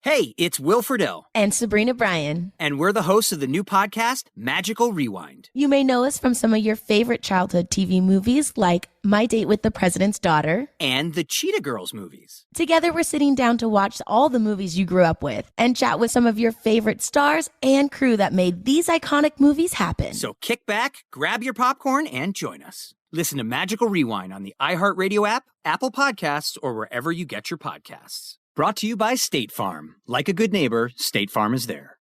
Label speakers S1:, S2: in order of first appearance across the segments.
S1: Hey, it's Will Friedle.
S2: And Sabrina Bryan.
S1: And we're the hosts of the new podcast, Magical Rewind.
S2: You may know us from some of your favorite childhood TV movies like My Date with the President's Daughter
S1: and the Cheetah Girls movies.
S2: Together, we're sitting down to watch all the movies you grew up with and chat with some of your favorite stars and crew that made these iconic movies happen.
S1: So kick back, grab your popcorn, and join us. Listen to Magical Rewind on the iHeartRadio app, Apple Podcasts, or wherever you get your podcasts. Brought to you by State Farm. Like a good neighbor, State Farm is there.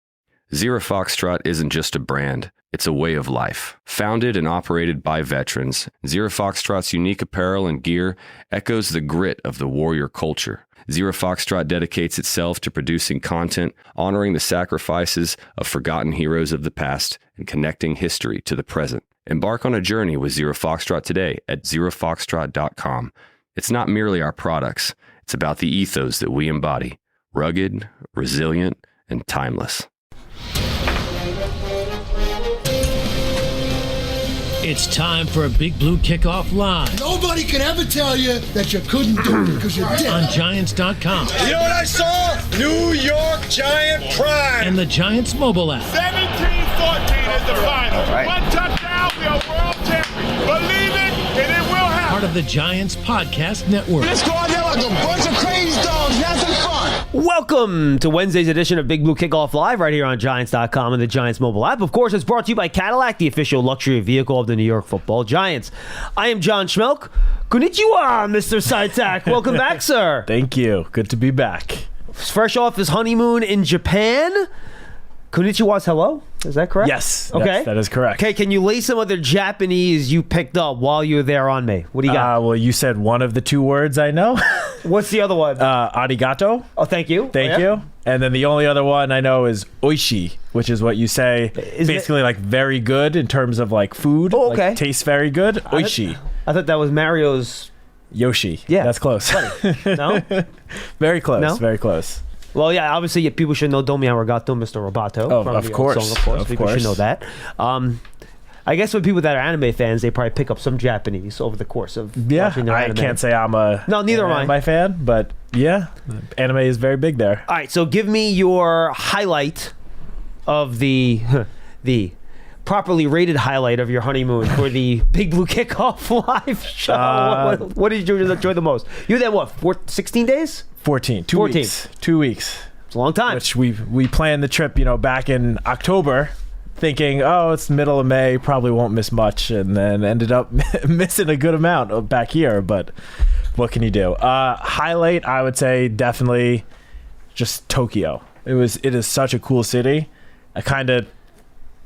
S3: Zero Foxtrot isn't just a brand, it's a way of life. Founded and operated by veterans, Zero Foxtrot's unique apparel and gear echoes the grit of the warrior culture. Zero Foxtrot dedicates itself to producing content, honoring the sacrifices of forgotten heroes of the past, and connecting history to the present. Embark on a journey with Zero Foxtrot today at zerofoxtrot.com. It's not merely our products. It's about the ethos that we embody. Rugged, resilient, and timeless.
S4: It's time for a Big Blue Kickoff Live.
S5: Nobody can ever tell you that you couldn't do it because you're dead.
S4: On Giants.com.
S6: You know what I saw? New York Giant Prime.
S4: And the Giants mobile app.
S7: 17-14 is the final. Right. One touchdown, we are world champions. Believe it, and it will happen.
S4: Part of the Giants Podcast Network.
S8: Let's go out there like a bunch of crazy dogs. Have some fun.
S9: Welcome to Wednesday's edition of Big Blue Kickoff Live right here on Giants.com and the Giants mobile app. Of course, it's brought to you by Cadillac, the official luxury vehicle of the New York Football Giants. I am John Schmeelk. Konnichiwa, Mr. Citak. Welcome back, sir.
S10: Thank you. Good to be back.
S9: Fresh off his honeymoon in Japan. Konnichiwa's hello? Is that correct?
S10: Yes.
S9: Okay.
S10: That is correct.
S9: Okay, can you lay some other Japanese you picked up while you were there on me? What do you got?
S10: Well, you said one of the two words I know.
S9: What's the other one?
S10: Arigato.
S9: Oh, thank you.
S10: Thank you. And then the only other one I know is oishi, which is what you say basically like very good in terms of like food.
S9: Oh, okay.
S10: Like, tastes very good. Oishi.
S9: I thought that was Mario's...
S10: Yoshi.
S9: Yeah.
S10: That's close.
S9: No?
S10: Very close.
S9: No?
S10: Very close.
S9: Well, yeah, obviously people should know Domi Arigato, Mr. Roboto.
S10: Oh,
S9: from
S10: of
S9: the
S10: course.
S9: Song, of course.
S10: Of
S9: People
S10: course.
S9: should know that. I guess with people that are anime fans, they probably pick up some Japanese over the course of watching their anime.
S10: I can't say I'm a
S9: neither am I.
S10: anime fan, but yeah, anime is very big there.
S9: All right, so give me your highlight of the properly rated highlight of your honeymoon for the Big Blue Kickoff Live show. What did you enjoy the most? You were there, 16 days?
S10: 14. 2 weeks. 2 weeks.
S9: It's a long time.
S10: Which we planned the trip, back in October, thinking, it's middle of May, probably won't miss much, and then ended up missing a good amount back here. But what can you do? Highlight, I would say, definitely just Tokyo. It is such a cool city. I kind of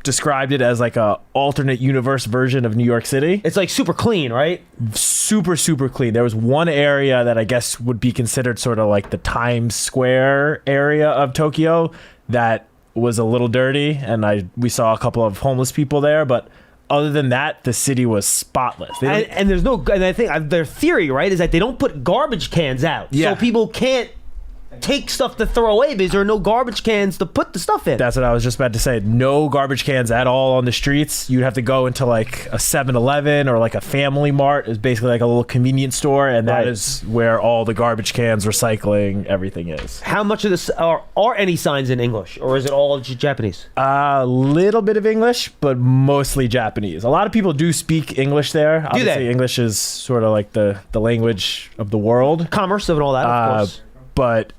S10: described it as like a alternate universe version of New York City.
S9: It's like super clean, right?
S10: Super, super clean. There was one area that I guess would be considered sort of like the Times Square area of Tokyo that was a little dirty, and we saw a couple of homeless people there, but other than that, the city was spotless.
S9: And there's no, and I think their theory, right, is that they don't put garbage cans out, so people can't take stuff to throw away because there are no garbage cans to put the stuff in.
S10: That's what I was just about to say. No garbage cans at all on the streets. You'd have to go into like a 7-Eleven or like a Family Mart. It's basically like a little convenience store, and that is where all the garbage cans, recycling, everything is.
S9: How much of this are any signs in English, or is it all Japanese?
S10: A little bit of English, but mostly Japanese. A lot of people do speak English there. Obviously, English is sort of like the language of the world.
S9: Commerce and all that, of course.
S10: But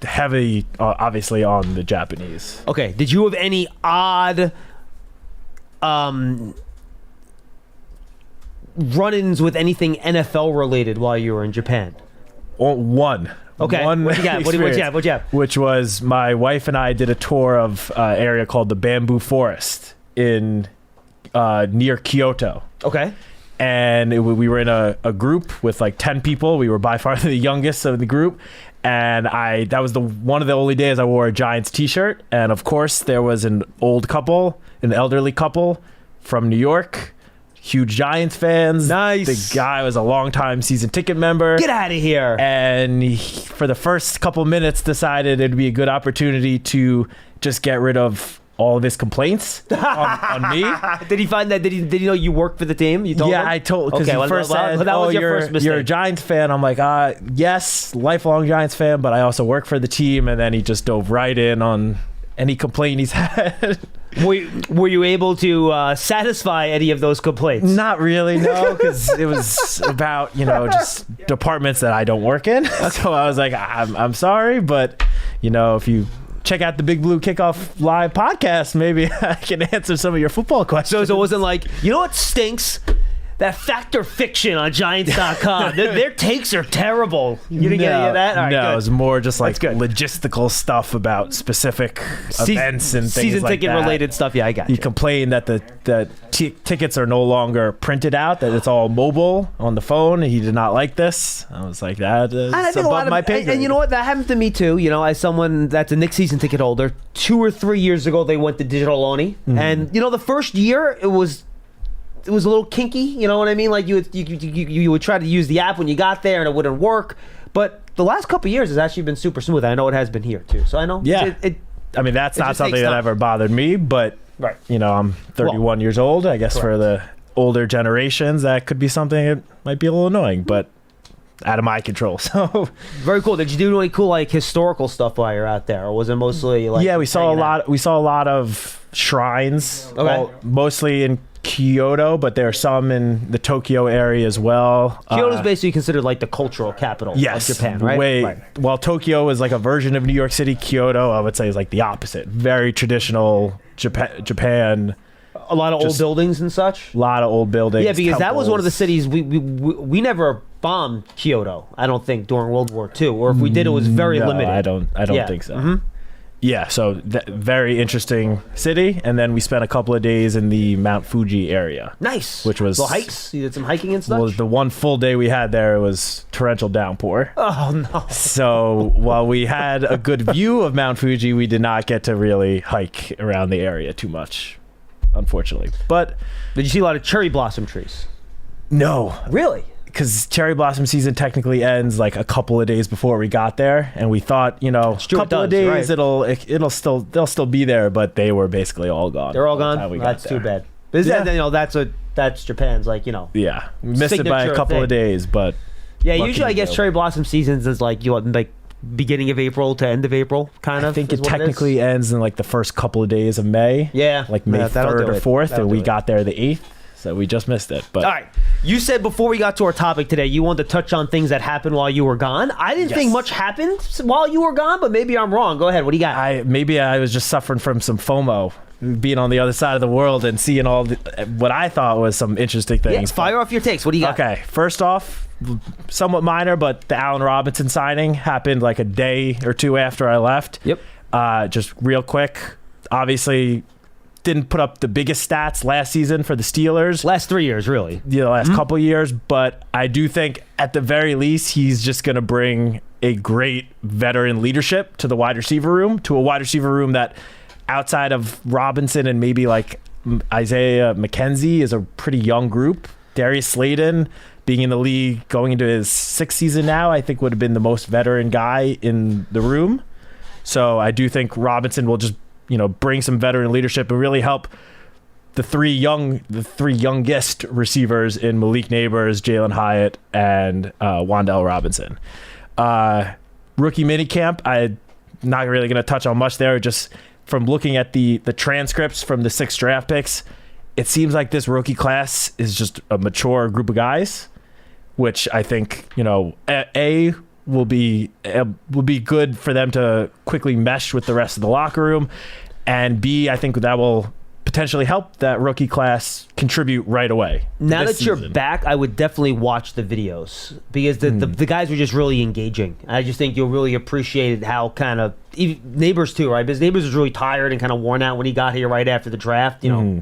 S10: heavy, obviously, on the Japanese.
S9: Okay. Did you have any odd run-ins with anything NFL related while you were in Japan?
S10: One.
S9: Okay.
S10: One
S9: what you got? What you have?
S10: Which was my wife and I did a tour of an area called the Bamboo Forest in near Kyoto.
S9: Okay.
S10: And we were in a group with like 10 people. We were by far the youngest of the group. And that was one of the only days I wore a Giants t-shirt. And of course, there was an elderly couple from New York, huge Giants fans.
S9: Nice.
S10: The guy was a longtime season ticket member.
S9: Get out of here.
S10: And he, for the first couple minutes, decided it'd be a good opportunity to just get rid of all of his complaints on me.
S9: Did he find that? Did he know you worked for the team? You told him?
S10: I told, because he first said,
S9: that was your first mistake.
S10: You're a Giants fan. I'm like, yes, lifelong Giants fan, but I also work for the team. And then he just dove right in on any complaint he's had.
S9: Were you able to satisfy any of those complaints?
S10: Not really, no, because it was about, just departments that I don't work in. So I was like, I'm sorry, but, if you check out the Big Blue Kickoff Live podcast, maybe I can answer some of your football questions.
S9: So it wasn't like, what stinks? That fact or fiction on Giants.com. their takes are terrible. You didn't get any of that? All right,
S10: no,
S9: good.
S10: It was more just like logistical stuff about specific events and things
S9: season
S10: like
S9: ticket
S10: that.
S9: Related stuff. Yeah, I got you.
S10: He complained that the tickets are no longer printed out, that it's all mobile on the phone. He did not like this. I was like, that is above my pay grade.
S9: And you know what? That happened to me too. As someone that's a Knicks season ticket holder, 2 or 3 years ago, they went to digital only. Mm-hmm. And, the first year, it was a little kinky, you know what I mean? Like you would try to use the app when you got there and it wouldn't work. But the last couple of years has actually been super smooth. I know it has been here too. So I know.
S10: Yeah. That's not something that ever bothered me, but
S9: right.
S10: I'm 31 years old. I guess correct. For the older generations, that could be something that might be a little annoying, but out of my control. So
S9: very cool. Did you do any cool historical stuff while you're out there, or was it mostly like?
S10: Yeah, we saw a lot. We saw a lot of shrines, mostly in Kyoto, but there are some in the Tokyo area as well.
S9: Kyoto's basically considered like the cultural capital of Japan, right?
S10: Right. While Tokyo is like a version of New York City, Kyoto, I would say, is like the opposite. Very traditional Japan.
S9: A lot of old buildings and such.
S10: A lot of old buildings.
S9: Yeah, because that was one of the cities we never bombed Kyoto. I don't think during World War II, or if we did, it was very limited.
S10: I don't think so.
S9: Mm-hmm.
S10: Yeah, so very interesting city, and then we spent a couple of days in the Mount Fuji area.
S9: Nice.
S10: Which was...
S9: little hikes? You did some hiking and stuff?
S10: Well, the one full day we had there was torrential downpour.
S9: Oh, no.
S10: So while we had a good view of Mount Fuji, we did not get to really hike around the area too much, unfortunately. But...
S9: Did you see a lot of cherry blossom trees?
S10: No.
S9: Really?
S10: Because cherry blossom season technically ends like a couple of days before we got there, and we thought, a couple of days they'll still be there, but they were basically all gone.
S9: They're all gone. That's too bad. That's Japan's
S10: Yeah, we missed it by a couple of days, but
S9: usually I guess cherry blossom seasons is like beginning of April to end of April, kind of.
S10: I think it technically ends in like the first couple of days of May.
S9: Yeah,
S10: like May 3rd or 4th, and we got there the 8th. So we just missed it. But
S9: all right, you said before we got to our topic today, you wanted to touch on things that happened while you were gone. I didn't think much happened while you were gone, but maybe I'm wrong. Go ahead. What do you got?
S10: Maybe I was just suffering from some FOMO, being on the other side of the world and seeing what I thought was some interesting things.
S9: Yeah, fire off your takes. What do you got?
S10: Okay, first off, somewhat minor, but the Allen Robinson signing happened like a day or two after I left.
S9: Yep.
S10: Just real quick, obviously didn't put up the biggest stats last season for the Steelers.
S9: Last 3 years, really.
S10: The last couple years, but I do think at the very least he's just going to bring a great veteran leadership to the wide receiver room, that outside of Robinson and maybe like Isaiah McKenzie is a pretty young group. Darius Slayton, being in the league, going into his 6th season now, I think would have been the most veteran guy in the room. So I do think Robinson will just bring some veteran leadership and really help the three youngest receivers in Malik Neighbors, Jalen Hyatt, and Wan'Dale Robinson. Rookie minicamp, I'm not really going to touch on much there. Just from looking at the transcripts from the 6 draft picks, it seems like this rookie class is just a mature group of guys, which I think will be good for them to quickly mesh with the rest of the locker room, and B, I think that will potentially help that rookie class contribute right away.
S9: Now that you're back, I would definitely watch the videos because the guys were just really engaging. I just think you'll really appreciate how kind of Neighbors too, right? Because Neighbors was really tired and kind of worn out when he got here right after the draft. You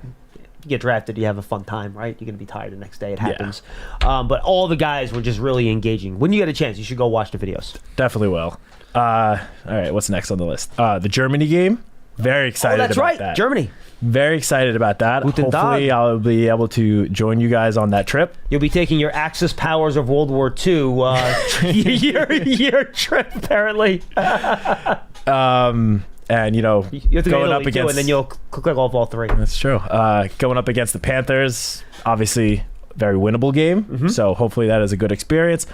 S9: get drafted, you have a fun time, right? You're going to be tired the next day. It happens. Yeah. But all the guys were just really engaging. When you get a chance, you should go watch the videos.
S10: Definitely will. All right, what's next on the list? The Germany game. Very excited about that.
S9: That's right, Germany.
S10: Very excited about that. Hopefully, I'll be able to join you guys on that trip.
S9: You'll be taking your Axis powers of World War II year trip, apparently.
S10: And,
S9: you have to
S10: going
S9: go
S10: up
S9: Italy
S10: against...
S9: too, and then you'll click off all three.
S10: That's true. Going up against the Panthers, obviously very winnable game. So hopefully that is a good experience.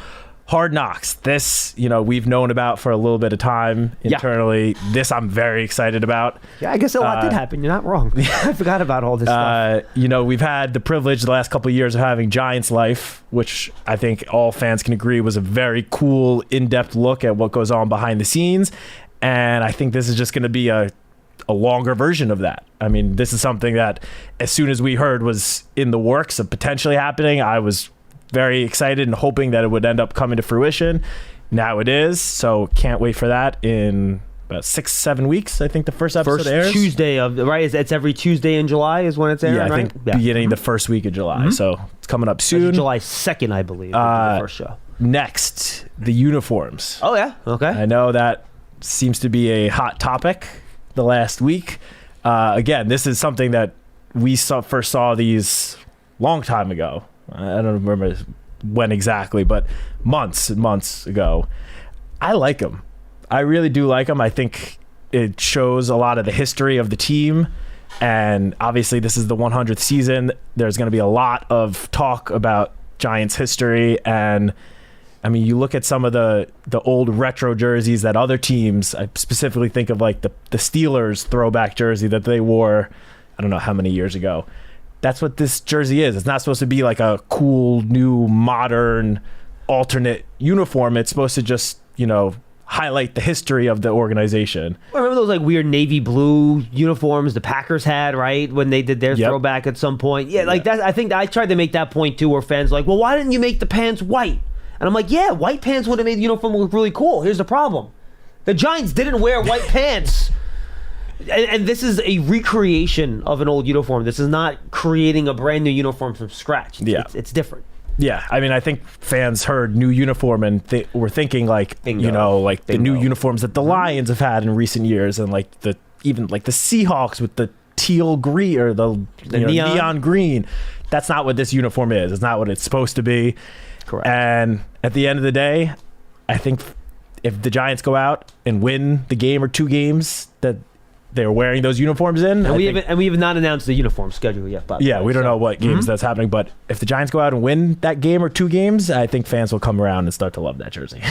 S10: Hard Knocks. This, we've known about for a little bit of time internally. Yeah. This I'm very excited about.
S9: Yeah, I guess a lot did happen. You're not wrong. I forgot about all this stuff.
S10: We've had the privilege the last couple of years of having Giants Life, which I think all fans can agree was a very cool, in-depth look at what goes on behind the scenes. And I think this is just going to be a longer version of that. I mean, this is something that as soon as we heard was in the works of potentially happening, I was very excited and hoping that it would end up coming to fruition. Now it is, so can't wait for that in about 6-7 weeks. I think the first episode airs.
S9: Tuesday right? It's every Tuesday in July is when it's airing,
S10: I
S9: right?
S10: think beginning the first week of July. So it's coming up soon.
S9: July 2nd, I believe, the first show.
S10: Next, the uniforms.
S9: Oh, yeah? Okay.
S10: I know that seems to be a hot topic the last week. Again, this is something that we first saw these long time ago. I don't remember when exactly, but months and months ago. I like them. I really do like them. I think it shows a lot of the history of the team. And obviously, this is the 100th season. There's going to be a lot of talk about Giants history. And I mean, you look at some of the old retro jerseys that other teams, I specifically think of like the Steelers throwback jersey that they wore, I don't know how many years ago. That's what this jersey is. It's not supposed to be like a cool, new, modern, alternate uniform. It's supposed to just, highlight the history of the organization.
S9: I remember those like weird navy blue uniforms the Packers had, right? When they did their throwback at some point. Yeah, like that. I think I tried to make that point too, where fans are like, well, why didn't you make the pants white? And I'm like, yeah, white pants would have made the uniform look really cool. Here's the problem. The Giants didn't wear white pants. And this is a recreation of an old uniform. This is not creating a brand new uniform from scratch. It's different.
S10: Yeah, I mean, I think fans heard new uniform and were thinking like,
S9: Bingo.
S10: The new uniforms that the Lions have had in recent years, and even the Seahawks with the teal green or the neon green. That's not what this uniform is. It's not what it's supposed to be.
S9: Correct.
S10: And at the end of the day, I think if the Giants go out and win the game or two games that they're wearing those uniforms in.
S9: And we have not announced the uniform schedule yet. By the way,
S10: we don't know what games that's happening. But if the Giants go out and win that game or two games, I think fans will come around and start to love that jersey.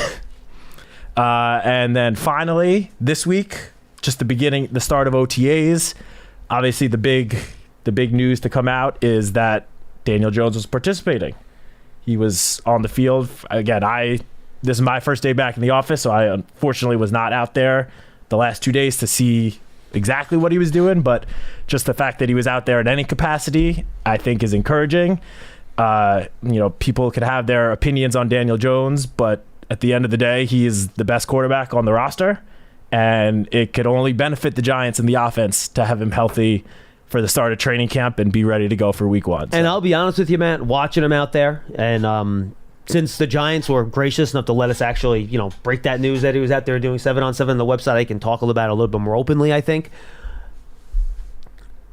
S10: And then finally, this week, just the start of OTAs. Obviously, the big news to come out is that Daniel Jones was participating. He was on the field. Again, this is my first day back in the office, so I unfortunately was not out there the last 2 days to see exactly what he was doing, but just the fact that he was out there in any capacity, I think is encouraging. People could have their opinions on Daniel Jones, but at the end of the day, he is the best quarterback on the roster, and it could only benefit the Giants and the offense to have him healthy for the start of training camp and be ready to go for week 1.
S9: And I'll be honest with you, Matt, watching him out there, and since the Giants were gracious enough to let us actually, break that news that he was out there doing 7-on-7 on the website, I can talk about it a little bit more openly, I think.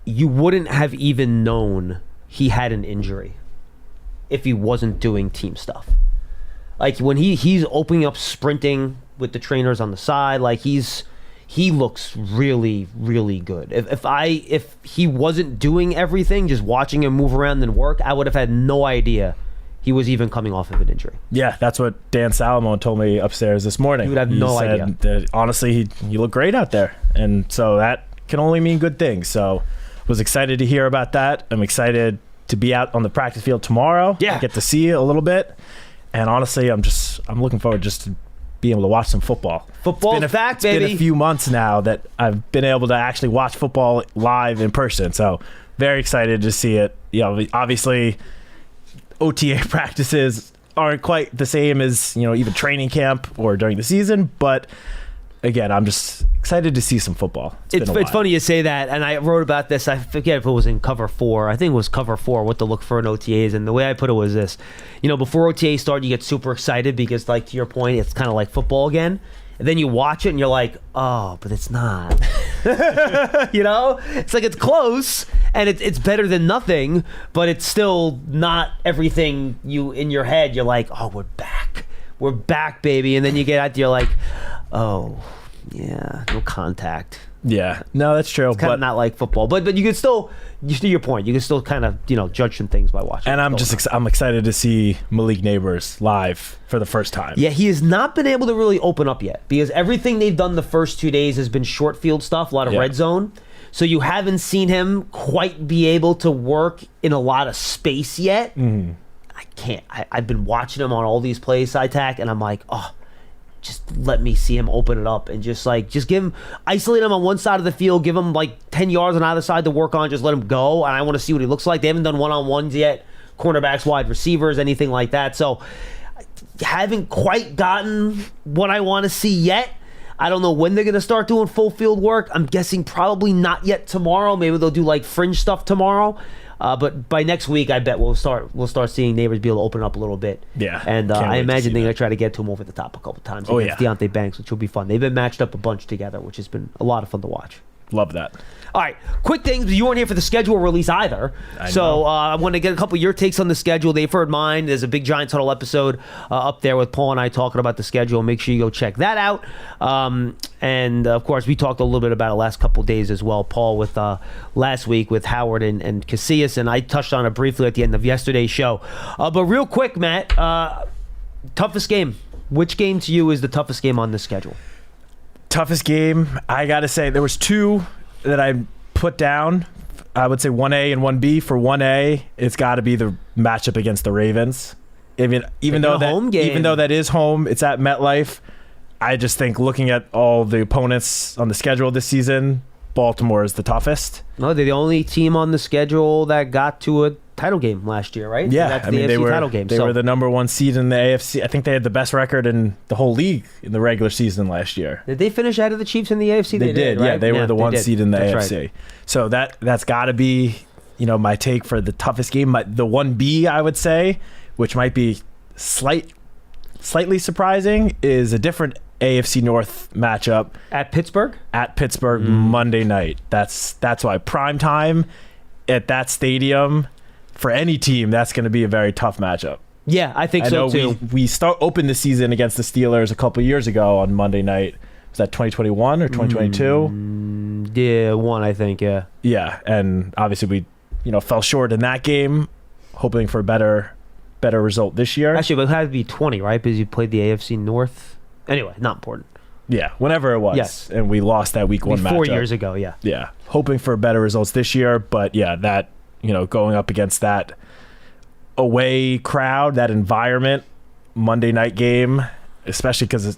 S9: You wouldn't have even known he had an injury if he wasn't doing team stuff. Like when he's opening up sprinting with the trainers on the side, like he looks really, really good. If he wasn't doing everything, just watching him move around and work, I would have had no idea he was even coming off of an injury.
S10: Yeah, that's what Dan Salomon told me upstairs this morning.
S9: He would have no idea.
S10: That, honestly, he looked great out there. And so that can only mean good things. So was excited to hear about that. I'm excited to be out on the practice field tomorrow.
S9: Yeah.
S10: Get to see it a little bit. And honestly, I'm looking forward just to being able to watch some football.
S9: Football's back, baby.
S10: It's been a few months now that I've been able to actually watch football live in person. So very excited to see it. Obviously OTA practices aren't quite the same as, even training camp or during the season. But again, I'm just excited to see some football.
S9: It's funny you say that, and I wrote about this. I forget if it was in cover 4. I think it was cover 4, what to look for in OTAs. And the way I put it was this. Before OTAs start, you get super excited because, like, to your point, it's kind of like football again. And then you watch it and you're like, oh, but it's not. It's like it's close and it's better than nothing, but it's still not everything in your head. You're like, oh, we're back, baby. And then you get out there, you're like, oh, yeah, no contact.
S10: Yeah, no, that's true.
S9: It's kind of not like football, but you can still, to your point, you can still kind of judge some things by watching.
S10: And I'm excited to see Malik Neighbors live for the first time.
S9: Yeah, he has not been able to really open up yet because everything they've done the first 2 days has been short field stuff, a lot of red zone. So you haven't seen him quite be able to work in a lot of space yet.
S10: Mm-hmm.
S9: I can't. I've been watching him on all these plays, Citak, and I'm like, just let me see him open it up and just give him, isolate him on one side of the field, give him like 10 yards on either side to work on, just let him go. And I want to see what he looks like. They haven't done one-on-ones yet, cornerbacks, wide receivers, anything like that. So haven't quite gotten what I want to see yet. I don't know when they're going to start doing full field work. I'm guessing probably not yet tomorrow. Maybe they'll do like fringe stuff tomorrow. But by next week, I bet we'll start seeing Neighbors be able to open up a little bit.
S10: Yeah,
S9: and I imagine they're going to try to get to him over the top a couple times against Deontay Banks, which will be fun. They've been matched up a bunch together, which has been a lot of fun to watch.
S10: Love that.
S9: All right, quick things. You weren't here for the schedule release either. I want to get a couple of your takes on the schedule. They've heard mine. There's a big Giants Huddle episode up there with Paul and I talking about the schedule. Make sure you go check that out. And, of course, we talked a little bit about it last couple of days as well. Paul with last week with Howard and Casillas, and I touched on it briefly at the end of yesterday's show. But real quick, Matt, toughest game. Which game to you is the toughest game on this schedule?
S10: Toughest game, I got to say, there was two that I put down. I would say 1A and 1B. For 1A, it's got to be the matchup against the Ravens. I mean, even though that is home, it's at MetLife. I just think looking at all the opponents on the schedule this season, Baltimore is the toughest.
S9: No, they're the only team on the schedule that got to a title game last year, right?
S10: Yeah,
S9: that's the AFC title game.
S10: They were the number one seed in the AFC. I think they had the best record in the whole league in the regular season last year.
S9: Did they finish ahead of the Chiefs in the AFC?
S10: They did,
S9: right?
S10: Yeah. They were the one seed in the AFC.
S9: Right.
S10: So that's got to be, my take for the toughest game. The 1B, I would say, which might be slightly surprising, is a different AFC North matchup
S9: at Pittsburgh.
S10: Monday night. That's why prime time at that stadium for any team, that's going to be a very tough matchup.
S9: Yeah, I think so too.
S10: We opened the season against the Steelers a couple years ago on Monday night. Was that 2021 or 2022?
S9: Yeah, one, I think. Yeah.
S10: Yeah, and obviously we fell short in that game, hoping for a better result this year.
S9: Actually, it had to be 20, right? Because you played the AFC North. Anyway, not important.
S10: Yeah, whenever it was.
S9: Yes.
S10: And we lost that week one matchup.
S9: 4 years ago, yeah.
S10: Yeah, hoping for better results this year, but yeah, that going up against that away crowd, that environment, Monday night game, especially because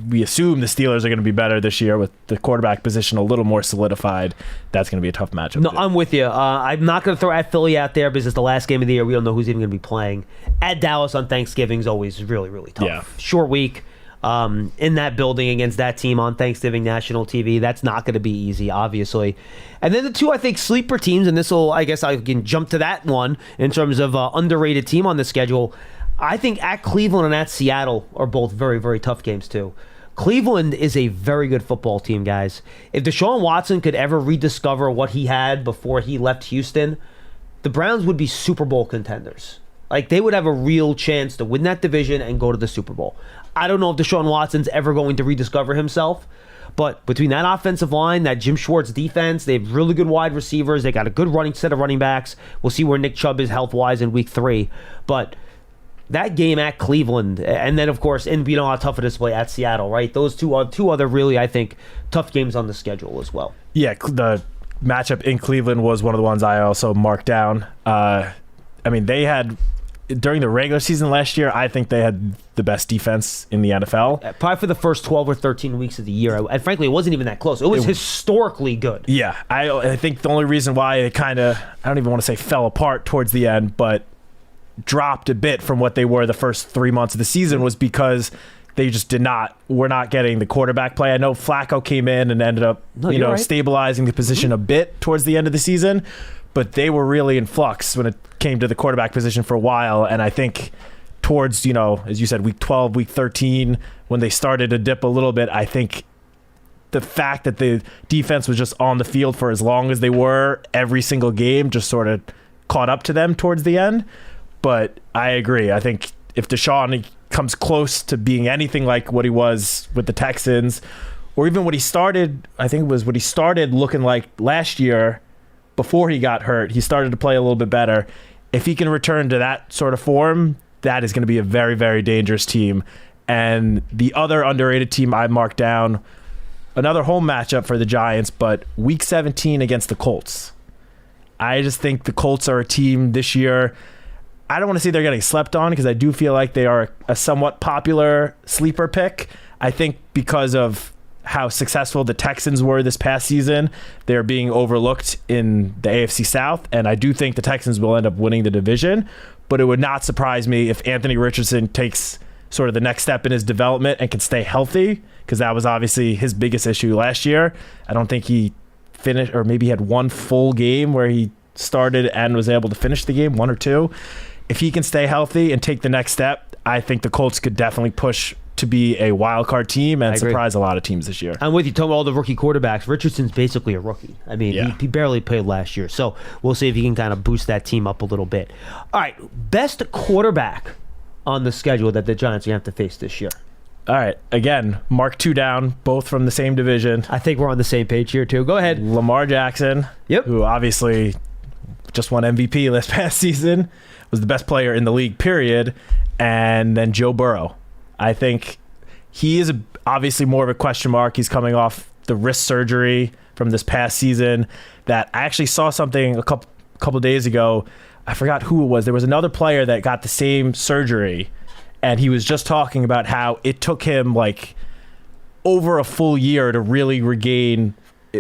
S10: we assume the Steelers are going to be better this year with the quarterback position a little more solidified. That's going to be a tough matchup.
S9: No, I'm with you. I'm not going to throw at Philly out there because it's the last game of the year. We don't know who's even going to be playing. At Dallas on Thanksgiving is always really, really tough.
S10: Yeah.
S9: Short week in that building against that team on Thanksgiving national TV. That's not going to be easy, obviously. And then the two, I think, sleeper teams, and I guess I can jump to that one in terms of underrated team on the schedule. I think at Cleveland and at Seattle are both very, very tough games too. Cleveland is a very good football team, guys. If Deshaun Watson could ever rediscover what he had before he left Houston, the Browns would be Super Bowl contenders. Like, they would have a real chance to win that division and go to the Super Bowl. I don't know if Deshaun Watson's ever going to rediscover himself, but between that offensive line, that Jim Schwartz defense, they have really good wide receivers. They got a good set of running backs. We'll see where Nick Chubb is health-wise in week 3. But that game at Cleveland, and then, of course, how tough it is to play at Seattle, right? Those two other really, I think, tough games on the schedule as well.
S10: Yeah, the matchup in Cleveland was one of the ones I also marked down. They had, during the regular season last year, I think they had the best defense in the NFL.
S9: Probably for the first 12 or 13 weeks of the year. And frankly, it wasn't even that close. It was historically good.
S10: Yeah, I think the only reason why it kind of, I don't even want to say fell apart towards the end, but dropped a bit from what they were the first 3 months of the season was because they just were not getting the quarterback play. I know Flacco came in and ended up stabilizing the position a bit towards the end of the season, but they were really in flux when it came to the quarterback position for a while. And I think towards, as you said, week 12, week 13, when they started to dip a little bit, I think the fact that the defense was just on the field for as long as they were every single game just sort of caught up to them towards the end. But I agree. I think if Deshaun comes close to being anything like what he was with the Texans or even what he started, I think it was what he started looking like last year before he got hurt. He started to play a little bit better. If he can return to that sort of form, that is going to be a very, very dangerous team. And the other underrated team I marked down, another home matchup for the Giants, but Week 17 against the Colts. I just think the Colts are a team this year. I don't want to say they're getting slept on because I do feel like they are a somewhat popular sleeper pick. I think because of how successful the Texans were this past season, they're being overlooked in the AFC South, and I do think the Texans will end up winning the division, but it would not surprise me if Anthony Richardson takes sort of the next step in his development and can stay healthy, because that was obviously his biggest issue last year. I don't think he finished, or maybe he had one full game where he started and was able to finish the game, one or two. If he can stay healthy and take the next step, I think the Colts could definitely push to be a wild card team and surprise a lot of teams this year.
S9: I'm with you. Talking about all the rookie quarterbacks, Richardson's basically a rookie. I mean, he barely played last year. So we'll see if he can kind of boost that team up a little bit. All right, best quarterback on the schedule that the Giants are going to have to face this year.
S10: All right, again, mark 2 down, both from the same division.
S9: I think we're on the same page here, too. Go ahead.
S10: Lamar Jackson, who obviously just won MVP last past season, was the best player in the league, period. And then Joe Burrow. I think he is obviously more of a question mark. He's coming off the wrist surgery from this past season that I actually saw something a couple days ago. I forgot who it was. There was another player that got the same surgery, and he was just talking about how it took him like over a full year to really regain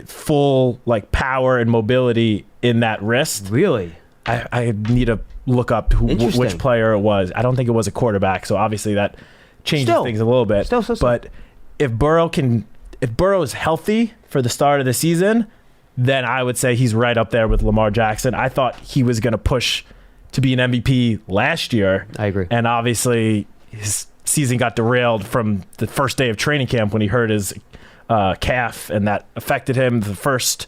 S10: full like power and mobility in that wrist.
S9: Really?
S10: I need to look up which player it was. I don't think it was a quarterback, so obviously that changes things a little bit. But if Burrow is healthy for the start of the season, then I would say he's right up there with Lamar Jackson. I thought he was going to push to be an MVP last year.
S9: I agree.
S10: And obviously his season got derailed from the first day of training camp when he hurt his calf, and that affected him the first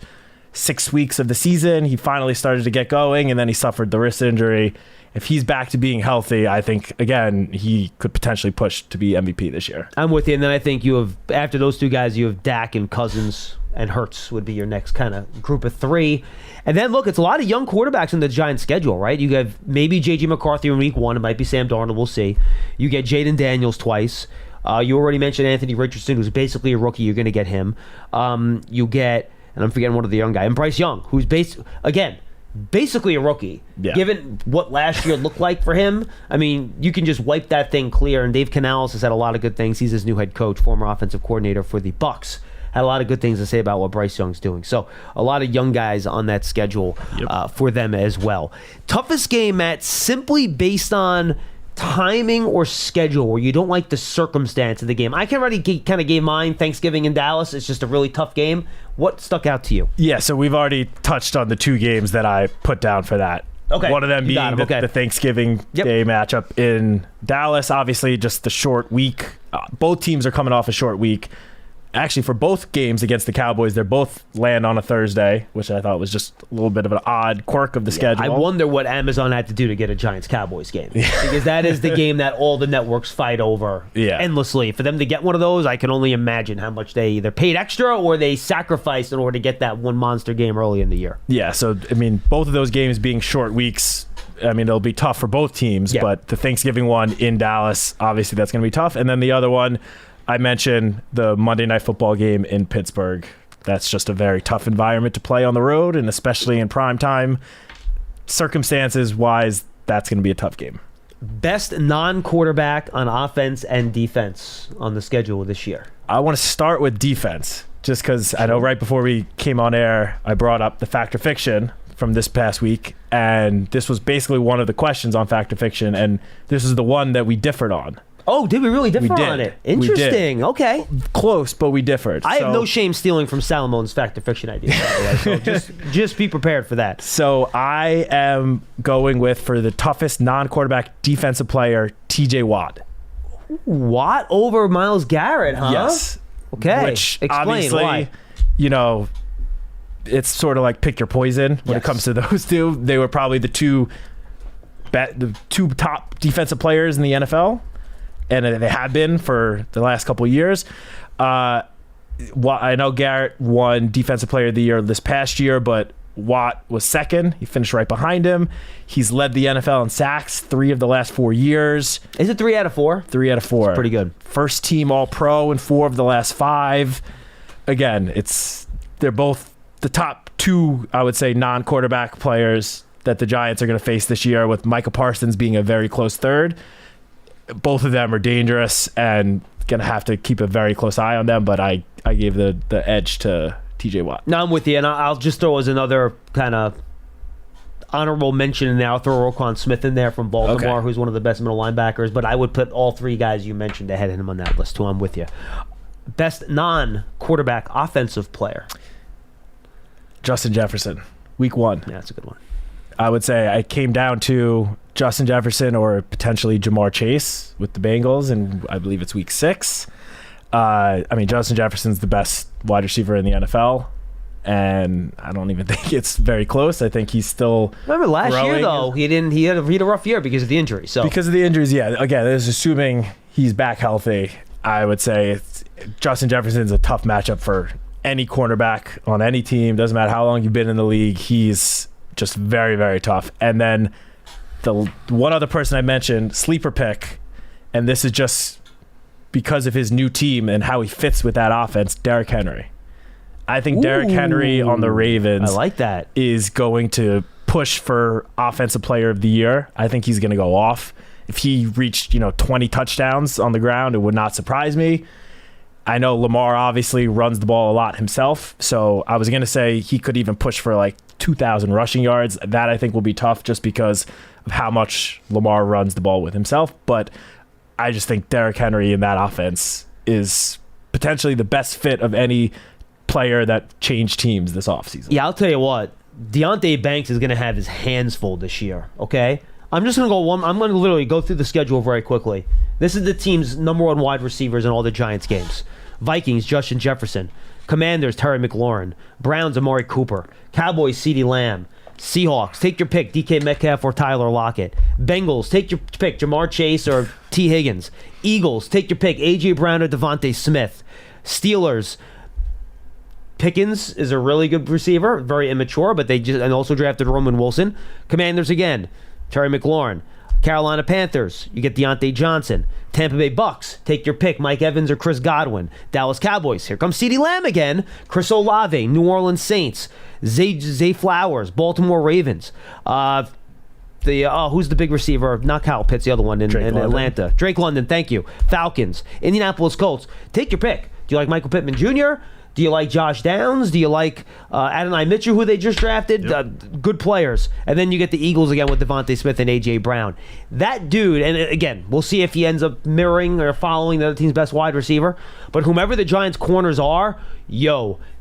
S10: 6 weeks of the season. He finally started to get going, and then he suffered the wrist injury. If he's back to being healthy, I think, again, he could potentially push to be MVP this year.
S9: I'm with you. And then I think you have, after those two guys, you have Dak and Cousins, and Hurts would be your next kind of group of three. And then, look, it's a lot of young quarterbacks in the Giants' schedule, right? You have maybe J.J. McCarthy in week 1. It might be Sam Darnold. We'll see. You get Jaden Daniels twice. You already mentioned Anthony Richardson, who's basically a rookie. You're going to get him. You get, and I'm forgetting one of the young guys, and Bryce Young, who's basically a rookie. Yeah. Given what last year looked like for him, I mean, you can just wipe that thing clear. And Dave Canales has had a lot of good things. He's his new head coach, former offensive coordinator for the Bucs. Had a lot of good things to say about what Bryce Young's doing. So a lot of young guys on that schedule for them as well. Toughest game, Matt, simply based on timing or schedule, where you don't like the circumstance of the game. I can already kind of gave mine. Thanksgiving in Dallas. It's just a really tough game. What stuck out to you?
S10: Yeah, so we've already touched on the 2 games that I put down for that.
S9: Okay.
S10: One of them being the Thanksgiving Day matchup in Dallas. Obviously, just the short week. Both teams are coming off a short week. Actually, for both games against the Cowboys, they both land on a Thursday, which I thought was just a little bit of an odd quirk of the schedule.
S9: I wonder what Amazon had to do to get a Giants-Cowboys game. Because that is the game that all the networks fight over endlessly. For them to get one of those, I can only imagine how much they either paid extra or they sacrificed in order to get that one monster game early in the year.
S10: Yeah, so, I mean, both of those games being short weeks, I mean, it'll be tough for both teams. Yeah. But the Thanksgiving one in Dallas, obviously that's going to be tough. And then the other one, I mentioned the Monday Night Football game in Pittsburgh. That's just a very tough environment to play on the road, and especially in prime time. Circumstances-wise, that's going to be a tough game.
S9: Best non-quarterback on offense and defense on the schedule this year.
S10: I want to start with defense, just because I know right before we came on air, I brought up the Fact or Fiction from this past week, and this was basically one of the questions on Fact or Fiction, and this is the one that we differed on.
S9: Oh, did we really differ on it? Interesting. Okay.
S10: Close, but we differed.
S9: I have no shame stealing from Salomon's Fact or Fiction idea, by the way, so just be prepared for that.
S10: So I am going with, for the toughest non-quarterback defensive player, TJ Watt.
S9: Watt over Myles Garrett, huh?
S10: Yes.
S9: Okay.
S10: Which,
S9: explain
S10: obviously,
S9: why.
S10: You know, it's sort of like pick your poison when it comes to those two. They were probably the two top defensive players in the NFL. And they have been for the last couple of years. I know Garrett won Defensive Player of the Year this past year, but Watt was second. He finished right behind him. He's led the NFL in sacks 3 of the last 4 years.
S9: Is it 3 out of 4?
S10: 3 out of 4.
S9: That's pretty good.
S10: First team All-Pro in 4 of the last 5. Again, they're both the top 2, I would say, non-quarterback players that the Giants are going to face this year, with Micah Parsons being a very close third. Both of them are dangerous and going to have to keep a very close eye on them, but I gave the edge to TJ Watt.
S9: No, I'm with you, and I'll just throw as another kind of honorable mention in there. I'll throw Roquan Smith in there from Baltimore, who's one of the best middle linebackers, but I would put all 3 guys you mentioned ahead of him on that list, too. I'm with you. Best non-quarterback offensive player?
S10: Justin Jefferson, week 1.
S9: Yeah, that's a good one.
S10: I would say I came down to Justin Jefferson or potentially Jamar Chase with the Bengals, and I believe it's week 6. Justin Jefferson's the best wide receiver in the NFL, and I don't even think it's very close. I think he's still
S9: Remember last year, though, he had a rough year because of the injury. So
S10: because of the injuries, yeah. Again, this is assuming he's back healthy. I would say Justin Jefferson's a tough matchup for any cornerback on any team. Doesn't matter how long you've been in the league. He's just very, very tough. And then the one other person I mentioned, sleeper pick, and this is just because of his new team and how he fits with that offense, Derrick Henry. I think Derrick Henry on the Ravens
S9: I like that.
S10: Is going to push for Offensive Player of the Year. I think he's going to go off. If he reached 20 touchdowns on the ground, it would not surprise me. I know Lamar obviously runs the ball a lot himself, so I was going to say he could even push for like 2,000 rushing yards. That I think will be tough just because of how much Lamar runs the ball with himself. But I just think Derrick Henry in that offense is potentially the best fit of any player that changed teams this offseason.
S9: Yeah, I'll tell you what. Deonte Banks is going to have his hands full this year, okay? I'm just going to go I'm going to literally go through the schedule very quickly. This is the team's number 1 wide receivers in all the Giants games. Vikings, Justin Jefferson. Commanders, Terry McLaurin. Browns, Amari Cooper. Cowboys, CeeDee Lamb. Seahawks, take your pick, DK Metcalf or Tyler Lockett. Bengals, take your pick, Jamar Chase or T. Higgins. Eagles, take your pick, A.J. Brown or Devontae Smith. Steelers, Pickens is a really good receiver, very immature, but they just and also drafted Roman Wilson. Commanders again, Terry McLaurin. Carolina Panthers, you get Deontay Johnson. Tampa Bay Bucks, take your pick, Mike Evans or Chris Godwin. Dallas Cowboys, here comes CeeDee Lamb again. Chris Olave, New Orleans Saints. Zay Flowers, Baltimore Ravens. Who's the big receiver? Not Kyle Pitts, the other one in Atlanta. Drake London, thank you. Falcons, Indianapolis Colts. Take your pick. Do you like Michael Pittman Jr.? Do you like Josh Downs? Do you like Adonai Mitchell, who they just drafted? Yep. Good players. And then you get the Eagles again with Devontae Smith and A.J. Brown. That dude, and again, we'll see if he ends up mirroring or following the other team's best wide receiver. But whomever the Giants' corners are,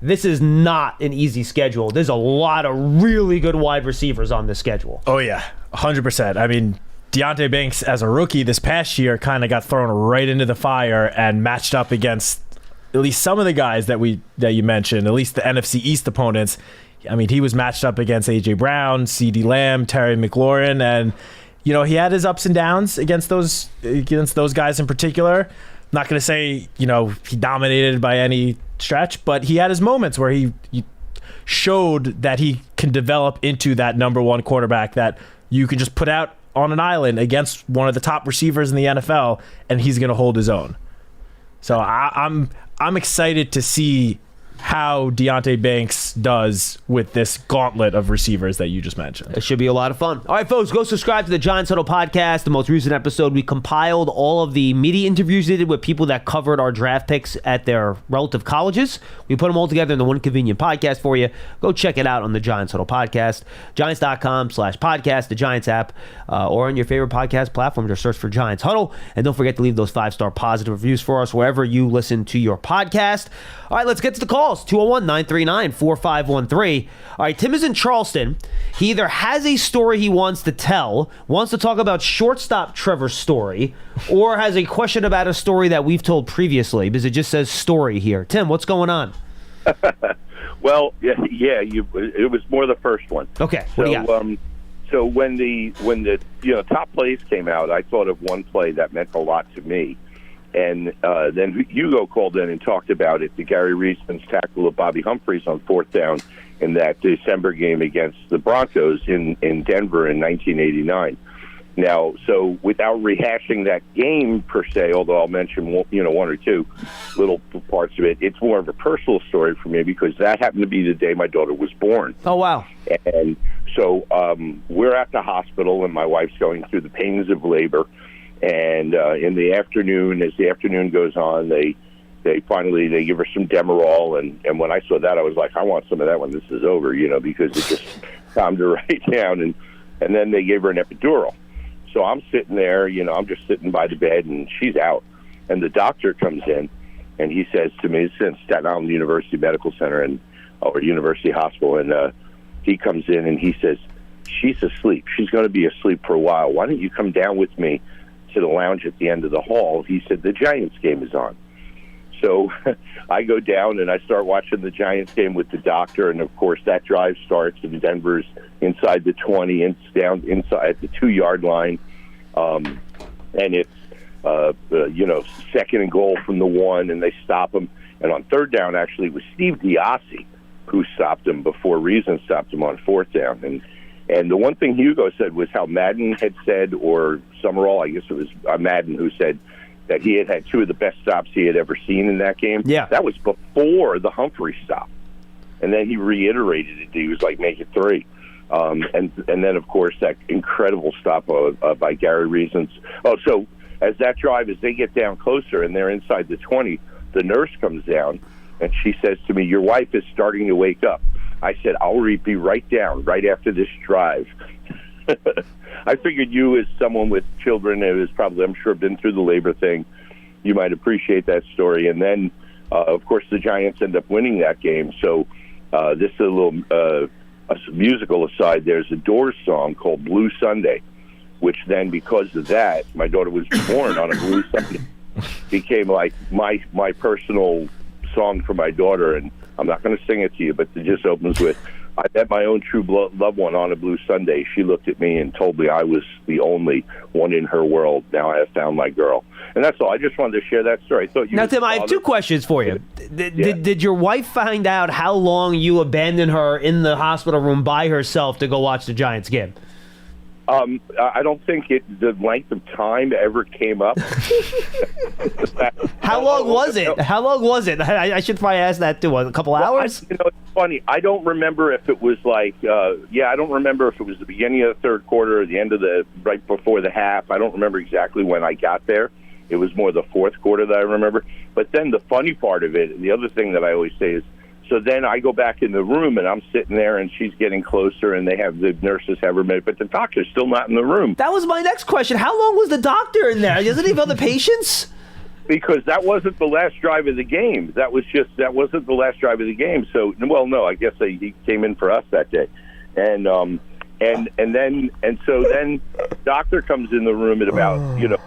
S9: this is not an easy schedule. There's a lot of really good wide receivers on this schedule.
S10: Oh, yeah. 100%. I mean, Deonte Banks, as a rookie this past year, kind of got thrown right into the fire and matched up against at least some of the guys that you mentioned, at least the NFC East opponents. I mean, he was matched up against A.J. Brown, CeeDee Lamb, Terry McLaurin, and he had his ups and downs against those guys in particular. I'm not going to say he dominated by any stretch, but he had his moments where he showed that he can develop into that number 1 quarterback that you can just put out on an island against one of the top receivers in the NFL, and he's going to hold his own. So I'm excited to see how Deonte Banks does with this gauntlet of receivers that you just mentioned.
S9: It should be a lot of fun. All right, folks, go subscribe to the Giants Huddle podcast. The most recent episode, we compiled all of the media interviews they did with people that covered our draft picks at their relative colleges. We put them all together in the one convenient podcast for you. Go check it out on the Giants Huddle podcast, giants.com/podcast, the Giants app, or on your favorite podcast platform. Just search for Giants Huddle. And don't forget to leave those 5-star positive reviews for us wherever you listen to your podcast. All right, let's get to the calls. 201-939-4513. All right, Tim is in Charleston. He either has a story he wants to tell, wants to talk about shortstop Trevor's story, or has a question about a story that we've told previously, because it just says story here. Tim, what's going on?
S11: Well, it was more the first one.
S9: Okay, what do you got?
S11: So when the top plays came out, I thought of one play that meant a lot to me. And then Hugo called in and talked about it, the Gary Reason's tackle of Bobby Humphries on 4th down in that December game against the Broncos in Denver in 1989. Now, so without rehashing that game per se, although I'll mention one or two little parts of it, it's more of a personal story for me because that happened to be the day my daughter was born.
S9: Oh, wow.
S11: And so we're at the hospital, and my wife's going through the pains of labor. And in the afternoon, as the afternoon goes on, they finally give her some Demerol. And when I saw that, I was like, I want some of that when this is over, because it just calmed her right down. And then they gave her an epidural. So I'm sitting there, I'm just sitting by the bed, and she's out. And the doctor comes in, and he says to me, it's in Staten Island University Medical Center or University Hospital, and he comes in and he says, she's asleep. She's going to be asleep for a while. Why don't you come down with me to the lounge at the end of the hall? He said, the Giants game is on. So I go down and I start watching the Giants game with the doctor, and of course that drive starts, and Denver's inside the 20, and down inside at the 2-yard line, and it's 2nd and goal from the 1, and they stop him. And on 3rd down, actually, it was Steve Diassi who stopped him before Reason stopped him on 4th down. And the one thing Hugo said was how Madden had said, or Summerall, I guess it was Madden who said, that he had 2 of the best stops he had ever seen in that game.
S9: Yeah.
S11: That was before the Humphrey stop. And then he reiterated it. He was like, make it 3. And then, of course, that incredible stop by Gary Reasons. Oh, so as that drive, as they get down closer and they're inside the 20, the nurse comes down, and she says to me, your wife is starting to wake up. I said, I'll be right down right after this drive. I figured you, as someone with children who has probably, I'm sure, been through the labor thing, you might appreciate that story. And then, of course, the Giants end up winning that game. So this is a little a musical aside. There's a Doors song called Blue Sunday, which then, because of that, my daughter was born on a Blue Sunday, became like my personal song for my daughter. And I'm not going to sing it to you, but it just opens with, I met my own true loved one on a Blue Sunday. She looked at me and told me I was the only one in her world. Now I have found my girl. And that's all. I just wanted to share that story. I thought you.
S9: Now, Tim, I have 2 questions for you. Did your wife find out how long you abandoned her in the hospital room by herself to go watch the Giants game?
S11: I don't think the length of time ever came up.
S9: How long was it? How long was it? I should probably ask that too. A couple hours?
S11: It's funny. I don't remember if it was I don't remember if it was the beginning of the 3rd quarter or the end of right before the half. I don't remember exactly when I got there. It was more the 4th quarter that I remember. But then the funny part of it, and the other thing that I always say is, so then I go back in the room, and I'm sitting there, and she's getting closer, and the nurses have her made, but the doctor's still not in the room.
S9: That was my next question. How long was the doctor in there? Doesn't he have other patients?
S11: Because that wasn't the last drive of the game. That wasn't the last drive of the game. So, well, no, I guess he came in for us that day, and so then doctor comes in the room at about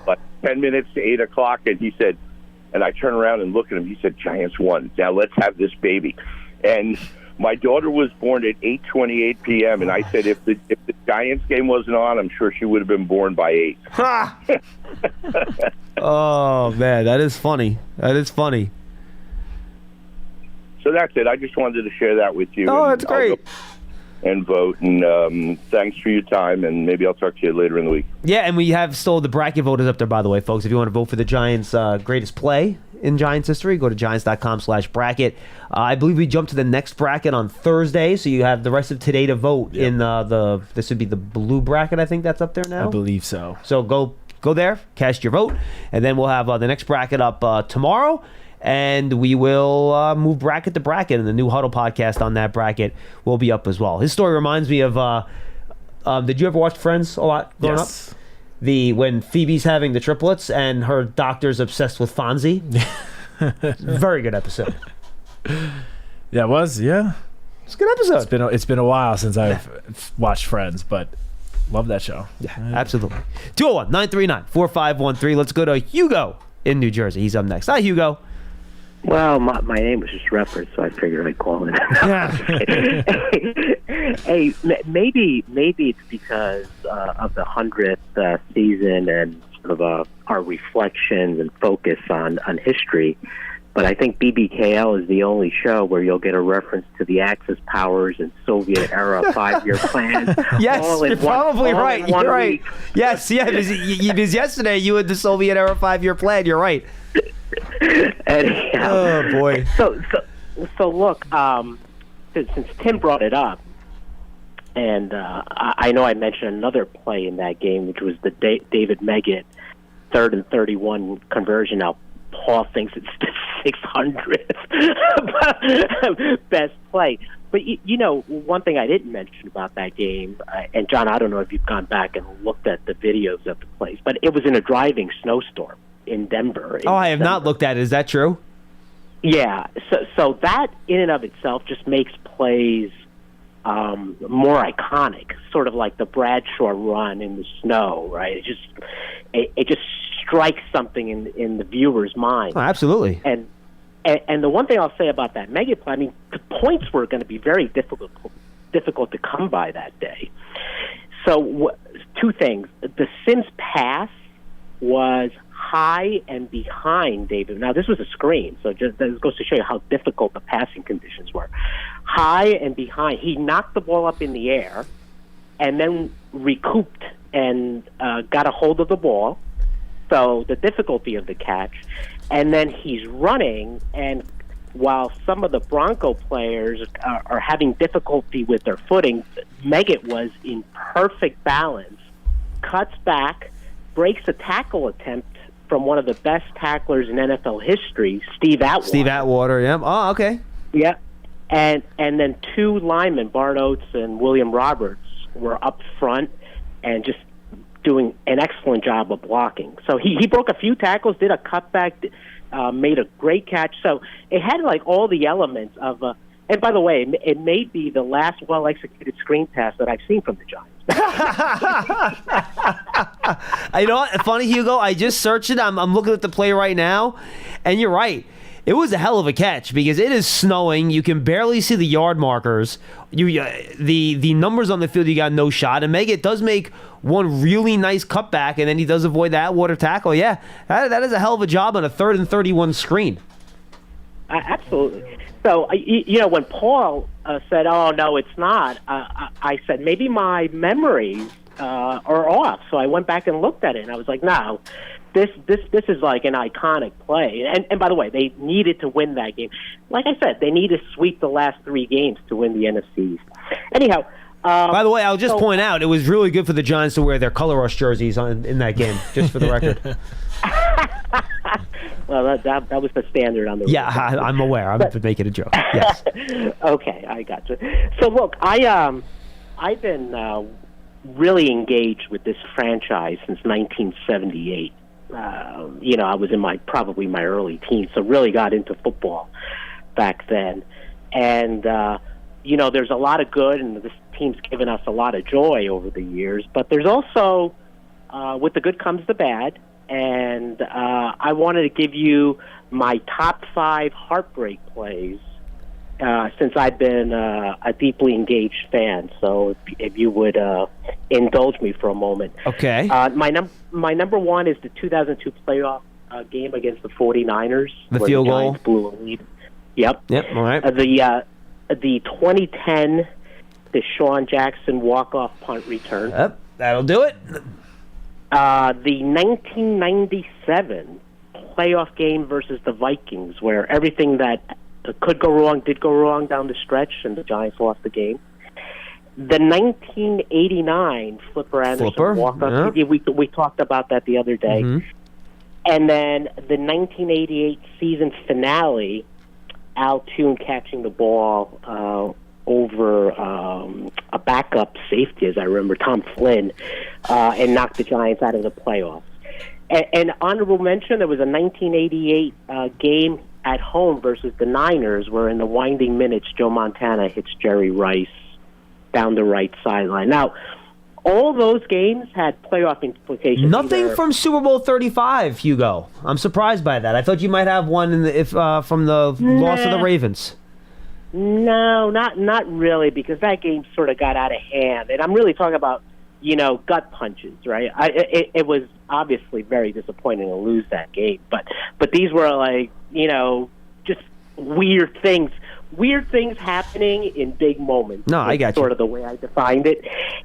S11: like 10 minutes to 8 o'clock, and he said. And I turn around and look at him. He said, Giants won. Now let's have this baby. And my daughter was born at 8:28 p.m. And I said, if the Giants game wasn't on, I'm sure she would have been born by 8.
S9: Ha! Oh, man, that is funny. That is funny.
S11: So that's it. I just wanted to share that with you.
S9: Oh, that's great.
S11: And vote. And thanks for your time. And maybe I'll talk to you later in the week.
S9: Yeah, and we have still the bracket voters up there, by the way, folks. If you want to vote for the Giants' greatest play in Giants history, go to Giants.com/bracket. I believe we jump to the next bracket on Thursday, so you have the rest of today to vote in this would be the blue bracket, I think that's up there now.
S10: I believe so.
S9: So go there, cast your vote, and then we'll have the next bracket up tomorrow. And we will move bracket to bracket, and the new Huddle podcast on that bracket will be up as well. His story reminds me of, did you ever watch Friends a lot growing up? When Phoebe's having the triplets and her doctor's obsessed with Fonzie. Very good episode.
S10: Yeah, it was, yeah.
S9: It's a good episode.
S10: It's been a while since I've watched Friends, but love that show.
S9: Yeah, absolutely. 201-939-4513. Let's go to Hugo in New Jersey. He's up next. Hi, Hugo.
S12: Well, my name was just referenced, so I figured I'd call in. Hey, maybe it's because of the 100th season, and sort of our reflections and focus on history. But I think BBKL is the only show where you'll get a reference to the Axis powers and Soviet-era 5-year plans.
S9: Yes, you're probably right. You're right. Yes, because yesterday you had the Soviet-era 5-year plan. You're right.
S12: Anyhow,
S9: oh, boy.
S12: So look, since Tim brought it up, and I know I mentioned another play in that game, which was the David Meggett 3rd and 31 conversion. Now, Paul thinks it's the 600th best play. But, one thing I didn't mention about that game, and John, I don't know if you've gone back and looked at the videos of the plays, but it was in a driving snowstorm in Denver.
S9: I have not looked at it. Is that true?
S12: Yeah. So that in and of itself just makes plays more iconic, sort of like the Bradshaw run in the snow, right? It just strikes something in the viewer's mind.
S9: Oh, absolutely.
S12: And the one thing I'll say about that mega play, I mean, the points were going to be very difficult to come by that day. So two things: the Sims pass was high and behind David. Now, this was a screen, so this goes to show you how difficult the passing conditions were. High and behind. He knocked the ball up in the air and then recouped and got a hold of the ball. So the difficulty of the catch. And then he's running, and while some of the Bronco players are having difficulty with their footing, Meggett was in perfect balance, cuts back, breaks a tackle attempt from one of the best tacklers in NFL history, Steve Atwater.
S9: Steve Atwater, yeah. Oh, okay.
S12: Yeah. And then two linemen, Bart Oates and William Roberts, were up front and just doing an excellent job of blocking. So he broke a few tackles, did a cutback, made a great catch. So it had like all the elements of and by the way, it may be the last well-executed screen pass that I've seen from the Giants.
S9: You know what? Funny, Hugo, I just searched it. I'm looking at the play right now, and you're right. It was a hell of a catch because it is snowing. You can barely see the yard markers. The numbers on the field, you got no shot. And Meggett does make one really nice cutback, and then he does avoid that water tackle. Yeah, that is a hell of a job on a 3rd and 31 screen.
S12: Absolutely. So, when Paul said, "Oh, no, it's not," I said, maybe my memories are off. So I went back and looked at it, and I was like, no, this is like an iconic play. And by the way, they needed to win that game. Like I said, they need to sweep the last 3 games to win the NFC East. Anyhow.
S9: By the way, I'll just point out, it was really good for the Giants to wear their color rush jerseys in that game, just for the record.
S12: Well, that was the standard on the.
S9: Yeah, I'm aware. I'm making a joke. Yes.
S12: Okay, I got you. So look, I've been really engaged with this franchise since 1978. I was in probably my early teens, so really got into football back then. And there's a lot of good, and this team's given us a lot of joy over the years. But there's also, with the good comes the bad. And I wanted to give you my top 5 heartbreak plays since I've been a deeply engaged fan. So if you would indulge me for a moment.
S9: Okay.
S12: My number 1 is the 2002 playoff game against the 49ers.
S9: The field goal.
S12: Blew a lead. Yep.
S9: All right.
S12: The 2010 Deshaun Jackson walk-off punt return.
S9: Yep, that'll do it.
S12: The 1997 playoff game versus the Vikings, where everything that could go wrong did go wrong down the stretch, and the Giants lost the game. The 1989 Flipper Anderson walk-off. Yeah. We talked about that the other day. Mm-hmm. And then the 1988 season finale, Al Toon catching the ball over a backup safety, as I remember, Tom Flynn, and knocked the Giants out of the playoffs. And honorable mention, there was a 1988 game at home versus the Niners, where in the winding minutes, Joe Montana hits Jerry Rice down the right sideline. Now, all those games had playoff implications.
S9: Nothing from Super Bowl 35, Hugo. I'm surprised by that. I thought you might have one from the loss of the Ravens.
S12: No, not really, because that game sort of got out of hand. And I'm really talking about gut punches, right? It was obviously very disappointing to lose that game, but these were like, just weird things happening in big moments.
S9: No, I got you.
S12: Sort of the way I defined it.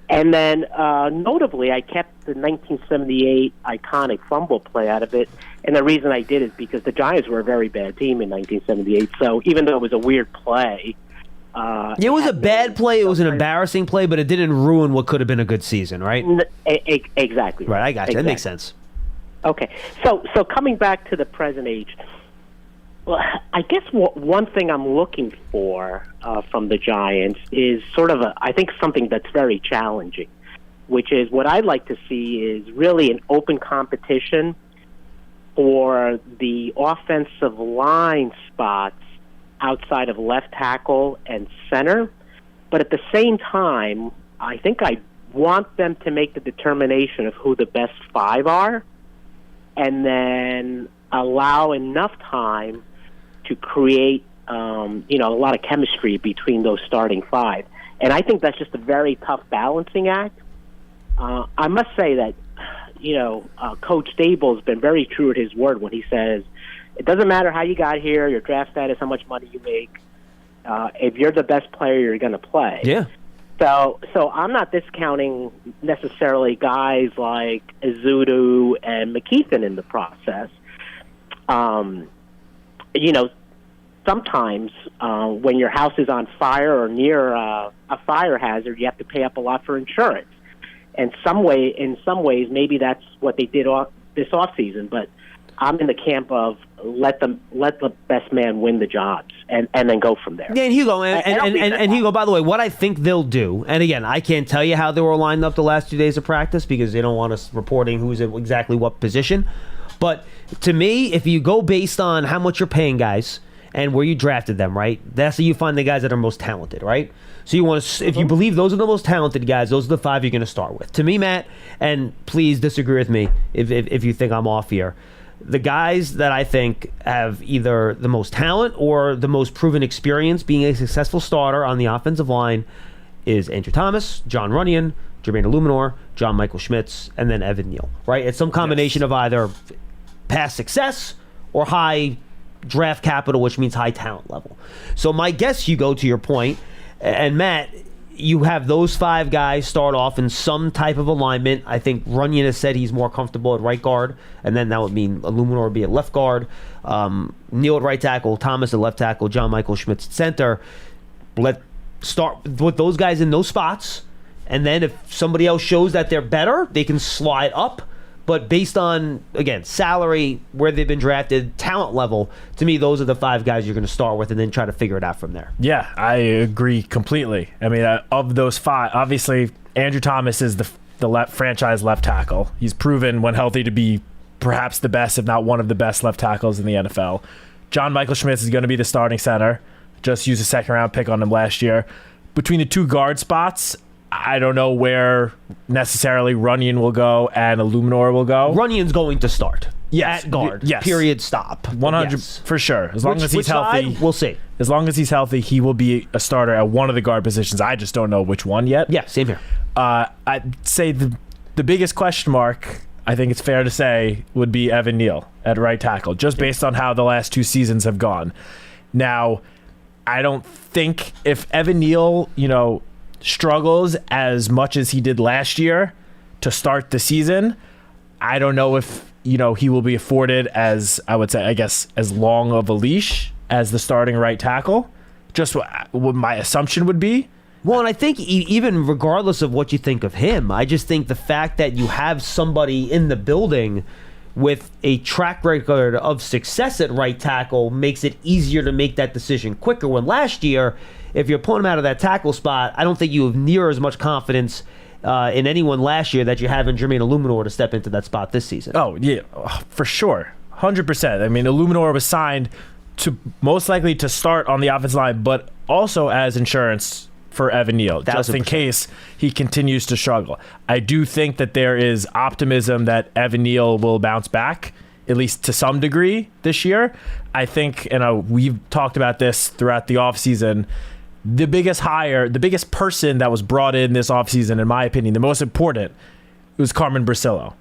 S12: And then, notably, I kept the 1978 iconic fumble play out of it. And the reason I did is because the Giants were a very bad team in 1978. So even though it was a weird play,
S9: it was a bad play. It was an embarrassing play, but it didn't ruin what could have been a good season, right?
S12: Exactly.
S9: Right, I got you.
S12: Exactly.
S9: That makes sense.
S12: Okay. So coming back to the present age, well, I guess one thing I'm looking for from the Giants is sort of I think something that's very challenging, which is what I'd like to see is really an open competition for the offensive line spots outside of left tackle and center. But at the same time, I think I want them to make the determination of who the best five are and then allow enough time to create, a lot of chemistry between those starting five. And I think that's just a very tough balancing act. I must say that, Coach Stable's been very true to his word when he says, it doesn't matter how you got here, your draft status, how much money you make. If you're the best player, you're going to play.
S9: Yeah.
S12: So I'm not discounting necessarily guys like Azudu and McKeithen in the process. Sometimes when your house is on fire or near a fire hazard, you have to pay up a lot for insurance. And in some ways, maybe that's what they did this offseason. But I'm in the camp of let the best man win the jobs and then go from there.
S9: Yeah, and Hugo, and Hugo, by the way, what I think they'll do, and again, I can't tell you how they were lined up the last 2 days of practice because they don't want us reporting who's at exactly what position. But to me, if you go based on how much you're paying guys and where you drafted them, right, that's how you find the guys that are most talented, right? So you want to, if you believe those are the most talented guys, those are the five you're going to start with. To me, Matt, and please disagree with me if you think I'm off here, the guys that I think have either the most talent or the most proven experience being a successful starter on the offensive line is Andrew Thomas, John Runyon, Jermaine Illuminor, John Michael Schmitz, and then Evan Neal, right? It's some combination of either past success or high draft capital, which means high talent level. So my guess, Hugo, to your point, and Matt, you have those five guys start off in some type of alignment. I think Runyon has said he's more comfortable at right guard, and then that would mean Illuminor would be at left guard, Neal at right tackle, Thomas at left tackle, John Michael Schmitz at center. Let's start with those guys in those spots, and then if somebody else shows that they're better, they can slide up. But based on, again, salary, where they've been drafted, talent level, to me, those are the five guys you're going to start with and then try to figure it out from there.
S10: Yeah, I agree completely. I mean, of those five, obviously, Andrew Thomas is the franchise left tackle. He's proven, when healthy, to be perhaps the best, if not one of the best left tackles in the NFL. John Michael Schmitz is going to be the starting center. Just used a second-round pick on him last year. Between the two guard spots, I don't know where necessarily Runyon will go and Illuminor will go.
S9: Runyon's going to start.
S10: Yes.
S9: At guard.
S10: Yes.
S9: Period. Stop.
S10: 100
S9: yes.
S10: For sure. As long as he's healthy.
S9: Side? We'll see.
S10: As long as he's healthy, he will be a starter at one of the guard positions. I just don't know which one yet.
S9: Yeah, same here.
S10: I'd say the biggest question mark, I think it's fair to say, would be Evan Neal at right tackle, just based on how the last two seasons have gone. Now, I don't think if Evan Neal, struggles as much as he did last year to start the season, I don't know if he will be afforded, as I would say, I guess, as long of a leash as the starting right tackle. Just what my assumption would be.
S9: Well, and I think even regardless of what you think of him, I just think the fact that you have somebody in the building with a track record of success at right tackle makes it easier to make that decision quicker. When last year, if you're pulling him out of that tackle spot, I don't think you have near as much confidence in anyone last year that you have in Jermaine Illuminor to step into that spot this season.
S10: Oh, yeah, for sure. 100%. I mean, Illuminor was signed to most likely to start on the offensive line, but also as insurance for Evan Neal, just in case he continues to struggle. I do think that there is optimism that Evan Neal will bounce back, at least to some degree, this year. I think, we've talked about this throughout the offseason, the biggest hire, the biggest person that was brought in this offseason, in my opinion, the most important, was Carmen Bricillo.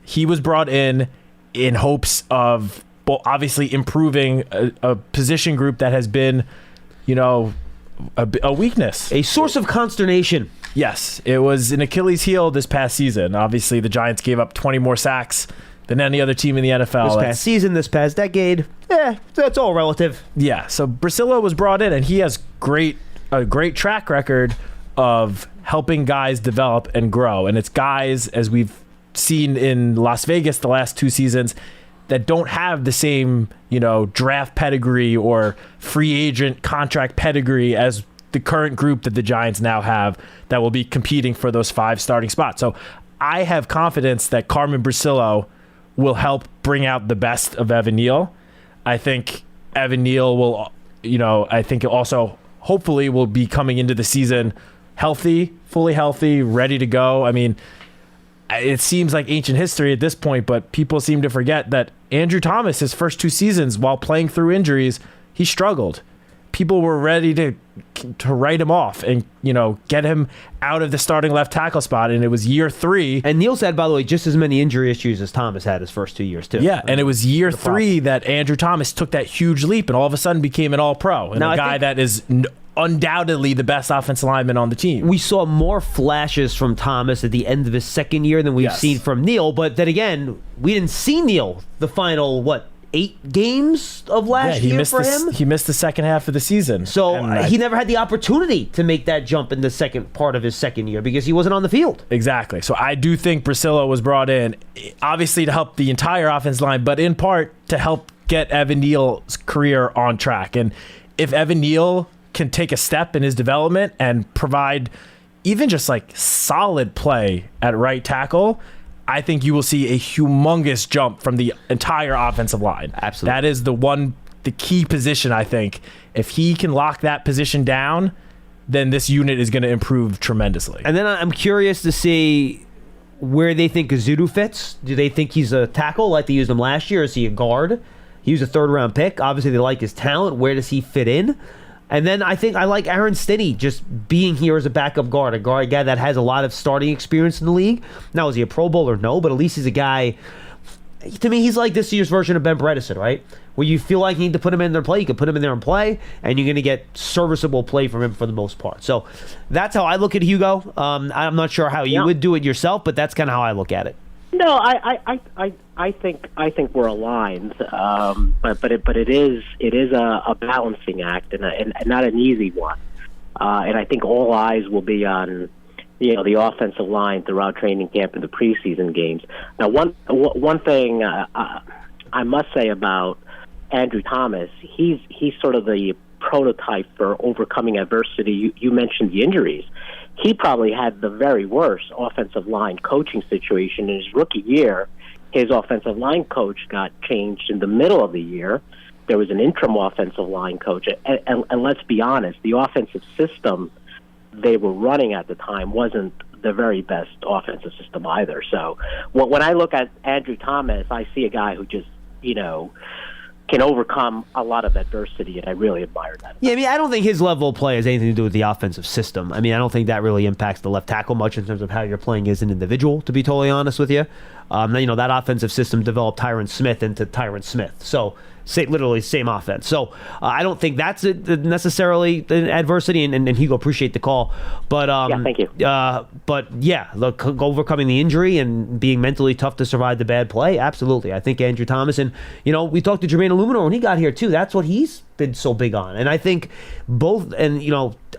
S10: He was brought in hopes of obviously improving a position group that has been, a weakness.
S9: A source of consternation.
S10: Yes, it was an Achilles heel this past season. Obviously, the Giants gave up 20 more sacks than any other team in the NFL.
S9: This past season, this past decade, that's all relative.
S10: Yeah, so Bricillo was brought in, and he has a great track record of helping guys develop and grow. And it's guys, as we've seen in Las Vegas the last 2 seasons, that don't have the same, draft pedigree or free agent contract pedigree as the current group that the Giants now have that will be competing for those 5 starting spots. So I have confidence that Carmen Bricillo will help bring out the best of Evan Neal. I think Evan Neal will, I think also hopefully will be coming into the season healthy, fully healthy, ready to go. I mean, it seems like ancient history at this point, but people seem to forget that Andrew Thomas, his first 2 seasons while playing through injuries, he struggled. People were ready to write him off and, get him out of the starting left tackle spot, and it was year 3.
S9: And Neal's had, by the way, just as many injury issues as Thomas had his first 2 years, too.
S10: Yeah, and it was year 3 that Andrew Thomas took that huge leap and all of a sudden became an all-pro. And a guy that is undoubtedly the best offensive lineman on the team.
S9: We saw more flashes from Thomas at the end of his second year than we've seen from Neal, but then again, we didn't see Neal the final, 8 games of last year for him?
S10: He missed the second half of the season.
S9: So he never had the opportunity to make that jump in the second part of his second year because he wasn't on the field.
S10: Exactly. So I do think Bricillo was brought in, obviously to help the entire offensive line, but in part to help get Evan Neal's career on track. And if Evan Neal can take a step in his development and provide even just solid play at right tackle, I think you will see a humongous jump from the entire offensive line.
S9: Absolutely.
S10: That is the key position, I think. If he can lock that position down, then this unit is going to improve tremendously.
S9: And then I'm curious to see where they think Azudu fits. Do they think he's a tackle like they used him last year? Is he a guard? He was a 3rd-round pick. Obviously, they like his talent. Where does he fit in? And then I think I like Aaron Stinney just being here as a backup guard, a guy that has a lot of starting experience in the league. Now, is he a Pro Bowler? No, but at least he's a guy. To me, he's like this year's version of Ben Bredesen, right? Where you feel like you need to put him in there and play, you can put him in there and play, and you're going to get serviceable play from him for the most part. So that's how I look at Hugo. I'm not sure how you would do it yourself, but that's kind of how I look at it.
S12: No, I think we're aligned, but it is a balancing act and not an easy one, and I think all eyes will be on the offensive line throughout training camp and the preseason games. Now, one thing I must say about Andrew Thomas, he's sort of the prototype for overcoming adversity. You mentioned the injuries. He probably had the very worst offensive line coaching situation in his rookie year. His offensive line coach got changed in the middle of the year. There was an interim offensive line coach. And let's be honest, the offensive system they were running at the time wasn't the very best offensive system either. So when I look at Andrew Thomas, I see a guy who just, can overcome a lot of adversity, and I really admire that.
S9: Yeah, I don't think his level of play has anything to do with the offensive system. I don't think that really impacts the left tackle much in terms of how you're playing as an individual, to be totally honest with you. That offensive system developed Tyron Smith into Tyron Smith. So, literally same offense. So, I don't think that's necessarily an adversity, and Hugo, appreciate the call. But
S12: thank you.
S9: Look, overcoming the injury and being mentally tough to survive the bad play, absolutely. I think Andrew Thomas, and we talked to Jermaine Illuminor when he got here too. That's what he's been so big on, and I think both. And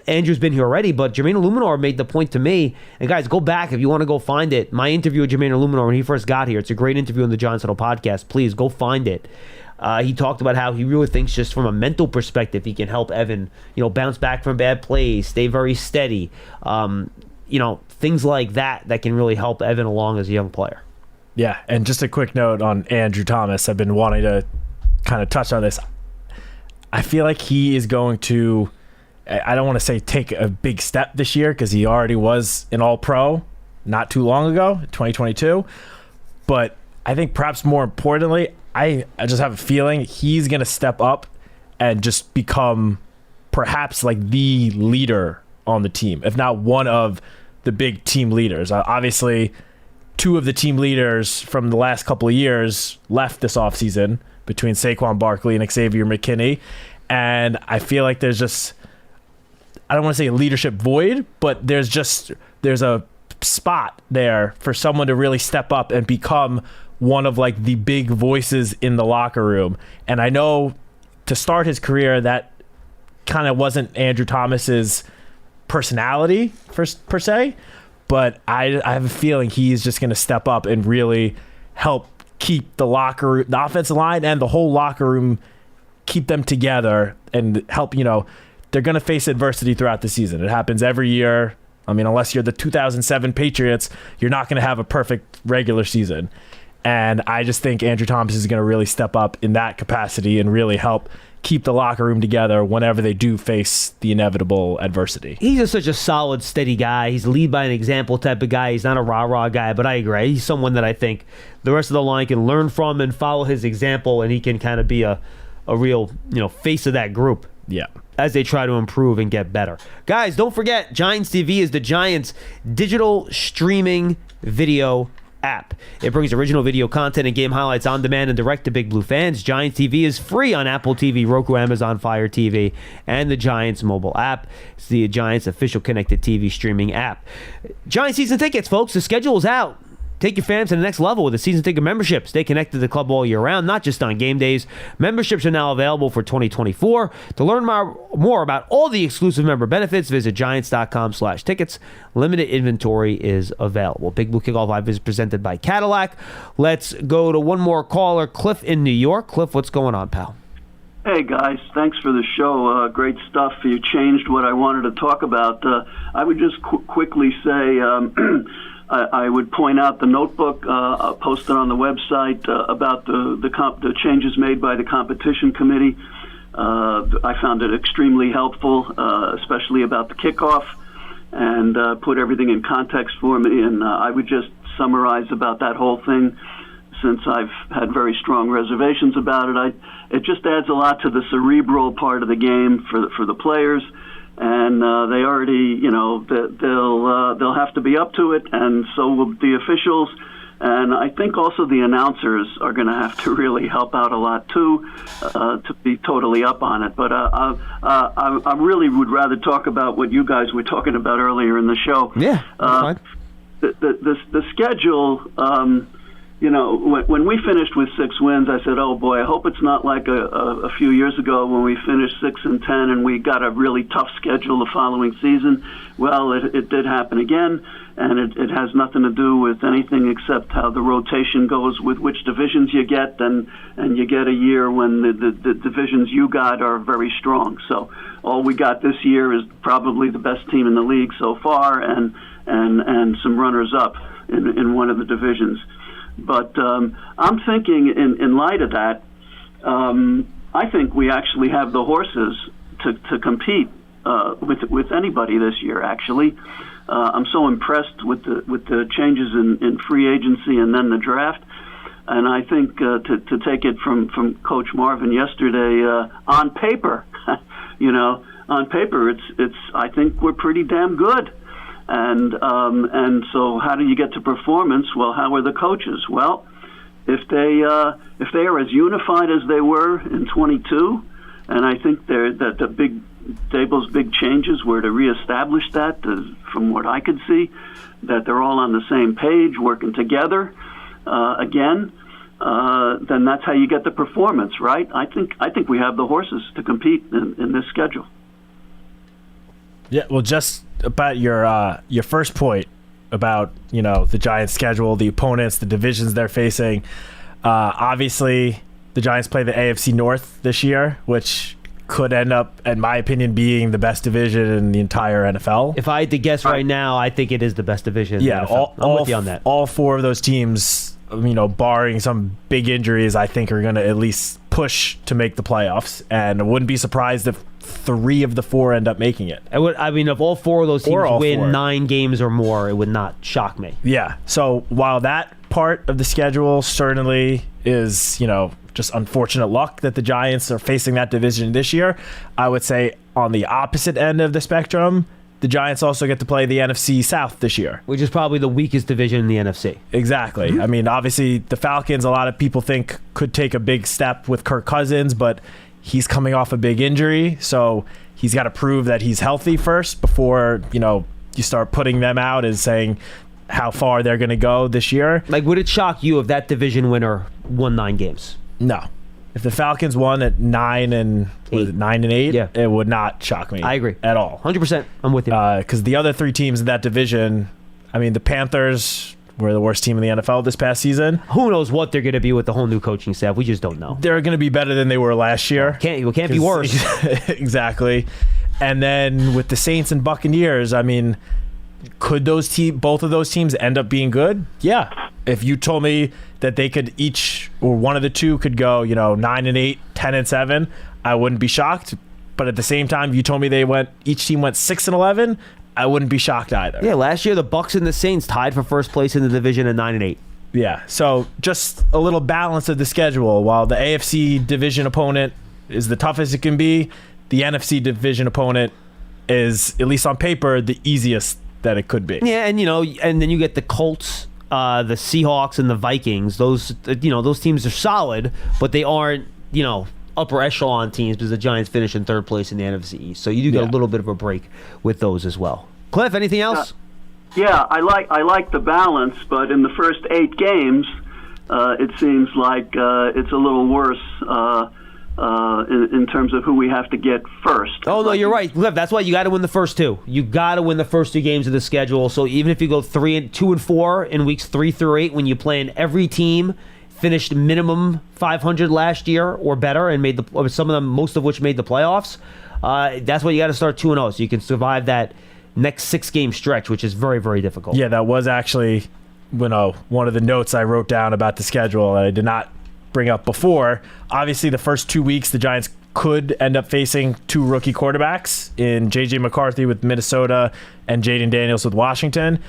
S9: Andrew's been here already, but Jermaine Illuminor made the point to me. And guys, go back if you want to go find it. My interview with Jermaine Illuminor when he first got here. It's a great interview on the Giants Huddle podcast. Please go find it. He talked about how he really thinks just from a mental perspective he can help Evan, bounce back from bad plays, stay very steady, things like that can really help Evan along as a young player.
S10: Yeah, and just a quick note on Andrew Thomas. I've been wanting to kind of touch on this. I feel like he is going to, I don't want to say take a big step this year because he already was an All-Pro not too long ago, 2022. But I think perhaps more importantly, I just have a feeling he's going to step up and just become perhaps like the leader on the team, if not one of the big team leaders. Obviously, two of the team leaders from the last couple of years left this offseason between Saquon Barkley and Xavier McKinney. And I feel like there's just, I don't want to say a leadership void, but there's a spot there for someone to really step up and become one of like the big voices in the locker room. And I know to start his career, that kind of wasn't Andrew Thomas's personality per se, but I have a feeling he's just going to step up and really help keep the locker room, the offensive line and the whole locker room, keep them together and help, they're going to face adversity throughout the season. It happens every year. I mean, unless you're the 2007 Patriots, you're not going to have a perfect regular season. And I just think Andrew Thomas is going to really step up in that capacity and really help keep the locker room together whenever they do face the inevitable adversity.
S9: He's just such a solid, steady guy. He's a lead by an example type of guy. He's not a rah-rah guy, but I agree. He's someone that I think the rest of the line can learn from and follow his example, and he can kind of be a real face of that group.
S10: Yeah.
S9: As they try to improve and get better. Guys, don't forget, Giants TV is the Giants' digital streaming video app. It brings original video content and game highlights on demand and direct to Big Blue fans. Giants TV is free on Apple TV, Roku, Amazon Fire TV, and the Giants mobile app. It's the Giants official connected TV streaming app. Giants season tickets, folks. The schedule is out. Take your fans to the next level with a season ticket membership. Stay connected to the club all year round, not just on game days. Memberships are now available for 2024. To learn more about all the exclusive member benefits, visit giants.com/tickets. Limited inventory is available. Big Blue Kickoff Live is presented by Cadillac. Let's go to one more caller, Cliff in New York. Cliff, what's going on, pal?
S13: Hey, guys. Thanks for the show. Great stuff. You changed what I wanted to talk about. I would just quickly say... I would point out the notebook posted on the website about the changes made by the competition committee. I found it extremely helpful, especially about the kickoff, and put everything in context for me. And I would just summarize about that whole thing, since I've had very strong reservations about it. It just adds a lot to the cerebral part of the game for the players. And they already, they'll have to be up to it, and so will the officials. And I think also the announcers are going to have to really help out a lot too, to be totally up on it. But I really would rather talk about what you guys were talking about earlier in the show.
S9: Yeah, fine.
S13: The schedule. When we finished with 6 wins, I said, oh, boy, I hope it's not like a few years ago when we finished 6-10 and we got a really tough schedule the following season. Well, it did happen again, and it has nothing to do with anything except how the rotation goes with which divisions you get, and you get a year when the divisions you got are very strong. So all we got this year is probably the best team in the league so far, and some runners-up in one of the divisions. But I'm thinking, in light of that, I think we actually have the horses to compete with anybody this year. Actually, I'm so impressed with the changes in free agency and then the draft. And I think to take it from Coach Marvin yesterday, on paper, on paper, it's I think we're pretty damn good. And so how do you get to performance? Well, how are the coaches? Well, if they are as unified as they were in 22, and I think Dable's big changes were to reestablish that, from what I could see, that they're all on the same page, working together again. Then that's how you get the performance, right? I think we have the horses to compete in this schedule.
S10: Yeah, well, just about your first point about the Giants' schedule, the opponents, the divisions they're facing. Obviously, the Giants play the AFC North this year, which could end up, in my opinion, being the best division in the entire NFL.
S9: If I had to guess right now, I think it is the best division.
S10: Yeah,
S9: in the NFL. I'm with you on that.
S10: All 4 of those teams, barring some big injuries, I think are going to at least push to make the playoffs, and I wouldn't be surprised if 3 of the 4 end up making it.
S9: If all 4 of those teams win 9 games or more, it would not shock me.
S10: Yeah. So while that part of the schedule certainly is, just unfortunate luck that the Giants are facing that division this year, I would say on the opposite end of the spectrum, the Giants also get to play the NFC South this year.
S9: Which is probably the weakest division in the NFC.
S10: Exactly.
S9: Mm-hmm.
S10: I mean, obviously, the Falcons, a lot of people think could take a big step with Kirk Cousins, but he's coming off a big injury, so he's got to prove that he's healthy first before, you start putting them out as saying how far they're going to go this year.
S9: Like, would it shock you if that division winner won 9 games?
S10: No. If the Falcons won at 9 and 8,
S9: yeah,
S10: it would not shock me.
S9: I agree
S10: at all.
S9: 100%. I'm with you.
S10: Because the other 3 teams in that division, I mean, the Panthers were the worst team in the NFL this past season.
S9: Who knows what they're going to be with the whole new coaching staff? We just don't know.
S10: They're going to be better than they were last year.
S9: Can't be worse.
S10: Exactly. And then with the Saints and Buccaneers, I mean, could both of those teams end up being good? Yeah. If you told me that they could each, or one of the two could go, 9-8, 10-7, I wouldn't be shocked. But at the same time, you told me each team went 6-11, I wouldn't be shocked either.
S9: Yeah, last year the Bucs and the Saints tied for first place in the division at 9-8.
S10: Yeah, so just a little balance of the schedule. While the AFC division opponent is the toughest it can be, the NFC division opponent is, at least on paper, the easiest that it could be.
S9: Yeah, and then you get the Colts, the Seahawks, and the Vikings. Those teams are solid, but they aren't, upper echelon teams because the Giants finish in 3rd place in the NFC East. So you do get a little bit of a break with those as well. Cliff, anything else?
S13: Yeah, I like the balance, but in the first 8 games, it seems like it's a little worse in terms of who we have to get first.
S9: Oh, no, you're right, Cliff. That's why you got to win the first 2. You got to win the first 2 games of the schedule. So even if you go 2-4 in weeks 3 through 8, when you play in every team finished minimum 500 last year or better, and most of which made the playoffs, that's why you got to start 2-0, so you can survive that next 6-game stretch, which is very, very difficult.
S10: Yeah, that was actually one of the notes I wrote down about the schedule that I did not bring up before. Obviously, the first 2 weeks, the Giants could end up facing 2 rookie quarterbacks in J.J. McCarthy with Minnesota and Jaden Daniels with Washington.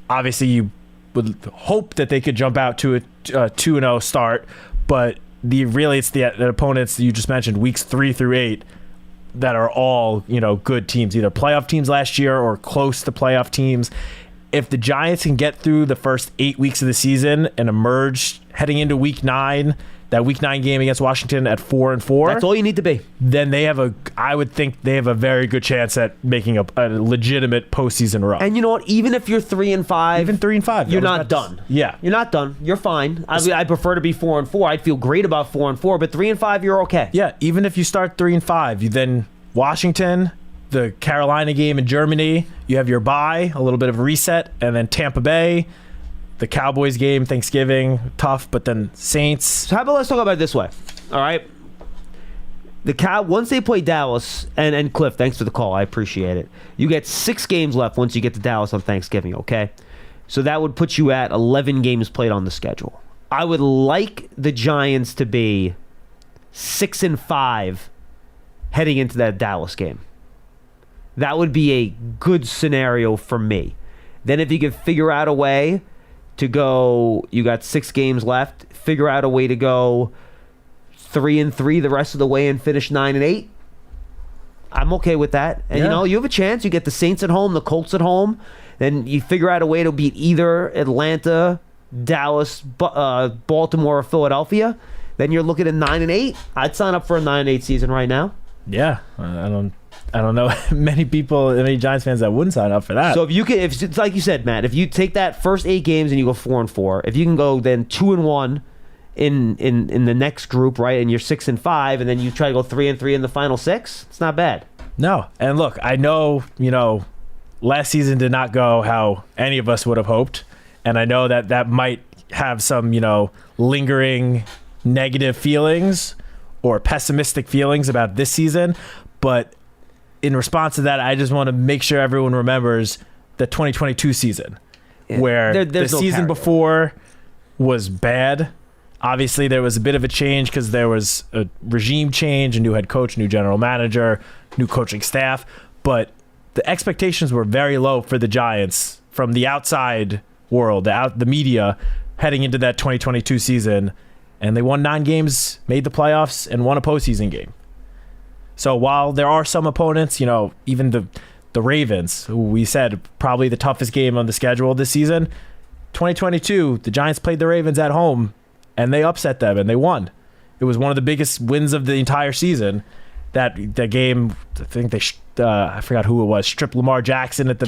S10: Obviously, you would hope that they could jump out to a 2-0 start, but it's the opponents that you just mentioned, weeks 3 through 8, that are all good teams, either playoff teams last year or close to playoff teams. If the Giants can get through the first 8 weeks of the season and emerge heading into week 9, that week 9 game against Washington at 4-4,
S9: that's all you need to be.
S10: Then I would think they have a very good chance at making a legitimate postseason run.
S9: And you know what? Even if you're 3-5,
S10: even 3-5,
S9: you're not done.
S10: Yeah,
S9: you're not done. You're fine. I prefer to be 4-4. I'd feel great about 4-4, but 3-5, you're okay.
S10: Yeah, even if you start 3-5, you then Washington, the Carolina game in Germany, you have your bye, a little bit of a reset, and then Tampa Bay, the Cowboys game, Thanksgiving, tough, but then Saints.
S9: So how about let's talk about it this way, all right? Once they play Dallas, and Cliff, thanks for the call, I appreciate it. You get 6 games left once you get to Dallas on Thanksgiving, okay? So that would put you at 11 games played on the schedule. I would like the Giants to be 6-5 heading into that Dallas game. That would be a good scenario for me. Then if you could figure out a way to go, you got 6 games left, figure out a way to go 3-3 the rest of the way and finish 9-8, I'm okay with that. And you have a chance. You get the Saints at home, the Colts at home, then you figure out a way to beat either Atlanta, Dallas, Baltimore, or Philadelphia. Then you're looking at 9-8. I'd sign up for a 9-8 season right now.
S10: Yeah, I don't know many Giants fans that wouldn't sign up for that.
S9: So if it's like you said, Matt, if you take that first 8 games and you go 4-4, if you can go then 2-1 in the next group, right, and you're 6-5, and then you try to go 3-3 in the final 6, it's not bad.
S10: No, and look, I know last season did not go how any of us would have hoped, and I know that might have some lingering negative feelings or pessimistic feelings about this season, but in response to that, I just want to make sure everyone remembers the 2022 season, where the season before was bad. Obviously, there was a bit of a change because there was a regime change, a new head coach, new general manager, new coaching staff, but the expectations were very low for the Giants from the outside world, the media, heading into that 2022 season. And they won 9 games, made the playoffs, and won a postseason game. So while there are some opponents, even the Ravens, who we said probably the toughest game on the schedule this season, 2022, the Giants played the Ravens at home, and they upset them, and they won. It was one of the biggest wins of the entire season. That game, I think I forgot who it was, stripped Lamar Jackson at the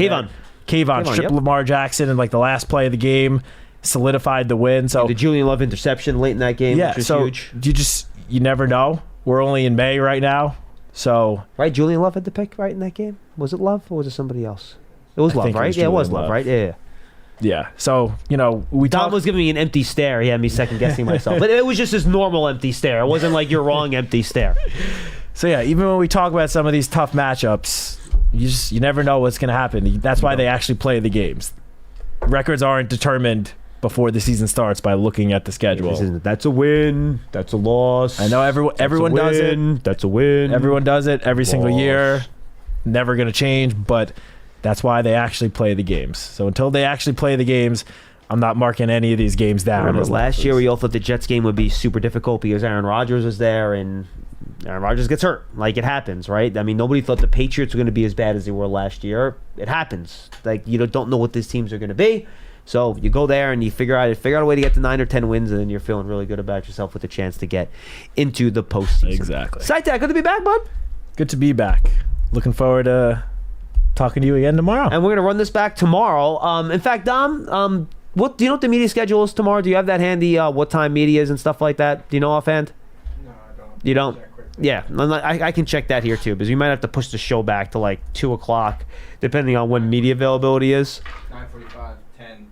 S10: Kayvon stripped Lamar Jackson in like the last play of the game, solidified the win. So
S9: the Julian Love interception late in that game, which was huge.
S10: You never know. We're only in May right now. So
S9: right, Julian Love had the pick right in that game. Was it Love or was it somebody else? It was Love, right? It was Love, right? Yeah.
S10: Yeah. So
S9: Tom was giving me an empty stare. He had me second guessing myself, but it was just his normal empty stare. It wasn't like you're wrong empty stare.
S10: So yeah, even when we talk about some of these tough matchups, you never know what's going to happen. That's why they actually play the games. Records aren't determined before the season starts by looking at the schedule.
S9: That's a win. That's a loss.
S10: I know everyone does it.
S9: That's a win.
S10: Everyone does it every single year. Never going to change, but that's why they actually play the games. So until they actually play the games, I'm not marking any of these games down.
S9: Remember last year we all thought the Jets game would be super difficult because Aaron Rodgers was there and Aaron Rodgers gets hurt. Like, it happens, right? I mean, nobody thought the Patriots were going to be as bad as they were last year. It happens. Like, you don't know what these teams are going to be. So you go there and you figure out a way to get to 9 or 10 wins, and then you're feeling really good about yourself with a chance to get into the postseason.
S10: Exactly.
S9: Citak, good to be back, bud.
S10: Good to be back. Looking forward to talking to you again tomorrow.
S9: And we're going to run this back tomorrow. In fact, Dom, what do you know what the media schedule is tomorrow? Do you have that handy, what time media is and stuff like that? Do you know offhand?
S14: No, I don't.
S9: You don't? Yeah, I can check that here too, because you might have to push the show back to like 2 o'clock, depending on when media availability is.
S14: 9:45, 10, and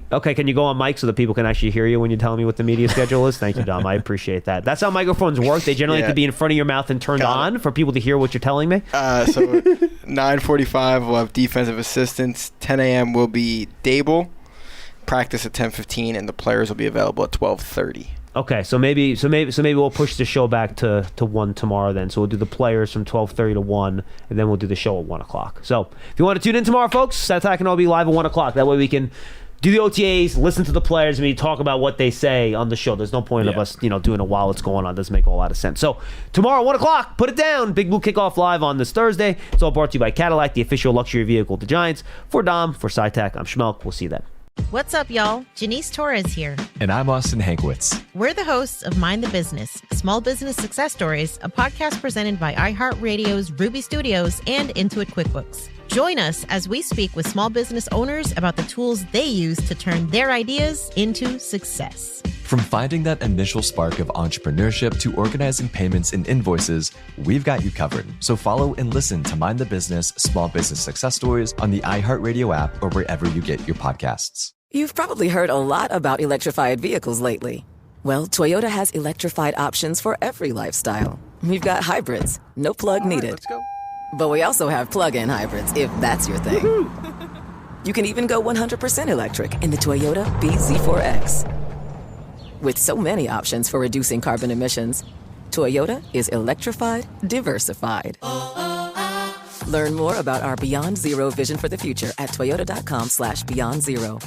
S14: 10:15.
S9: Okay, can you go on mic so that people can actually hear you when you're telling me what the media schedule is? Thank you, Dom. I appreciate that. That's how microphones work. They generally have to be in front of your mouth and turned on for people to hear what you're telling me.
S14: So 9:45 we'll have defensive assistants. 10 a.m. will be Dable. Practice at 10:15, and the players will be available at 12:30.
S9: Okay, so maybe we'll push the show back to 1 tomorrow then. So we'll do the players from 12:30 to 1, and then we'll do the show at 1 o'clock. So if you want to tune in tomorrow, folks, Citak and I'll be live at 1 o'clock. That way we can do the OTAs, listen to the players, and we talk about what they say on the show. There's no point of us, doing it while it's going on. It doesn't make a lot of sense. So tomorrow, 1 o'clock, put it down. Big Blue Kickoff live on this Thursday. It's all brought to you by Cadillac, the official luxury vehicle of the Giants. For Dom, for Citak, I'm Schmeelk. We'll see you then.
S15: What's up, y'all? Janice Torres here.
S16: And I'm Austin Hankwitz.
S15: We're the hosts of Mind the Business, Small Business Success Stories, a podcast presented by iHeartRadio's Ruby Studios and Intuit QuickBooks. Join us as we speak with small business owners about the tools they use to turn their ideas into success.
S16: From finding that initial spark of entrepreneurship to organizing payments and invoices, we've got you covered. So follow and listen to Mind the Business, Small Business Success Stories on the iHeartRadio app or wherever you get your podcasts.
S17: You've probably heard a lot about electrified vehicles lately. Well, Toyota has electrified options for every lifestyle. We've got hybrids, no plug needed.
S14: Let's go.
S17: But we also have plug-in hybrids, if that's your thing. You can even go 100% electric in the Toyota BZ4X. With so many options for reducing carbon emissions, Toyota is electrified, diversified. Learn more about our Beyond Zero vision for the future at toyota.com/beyond zero.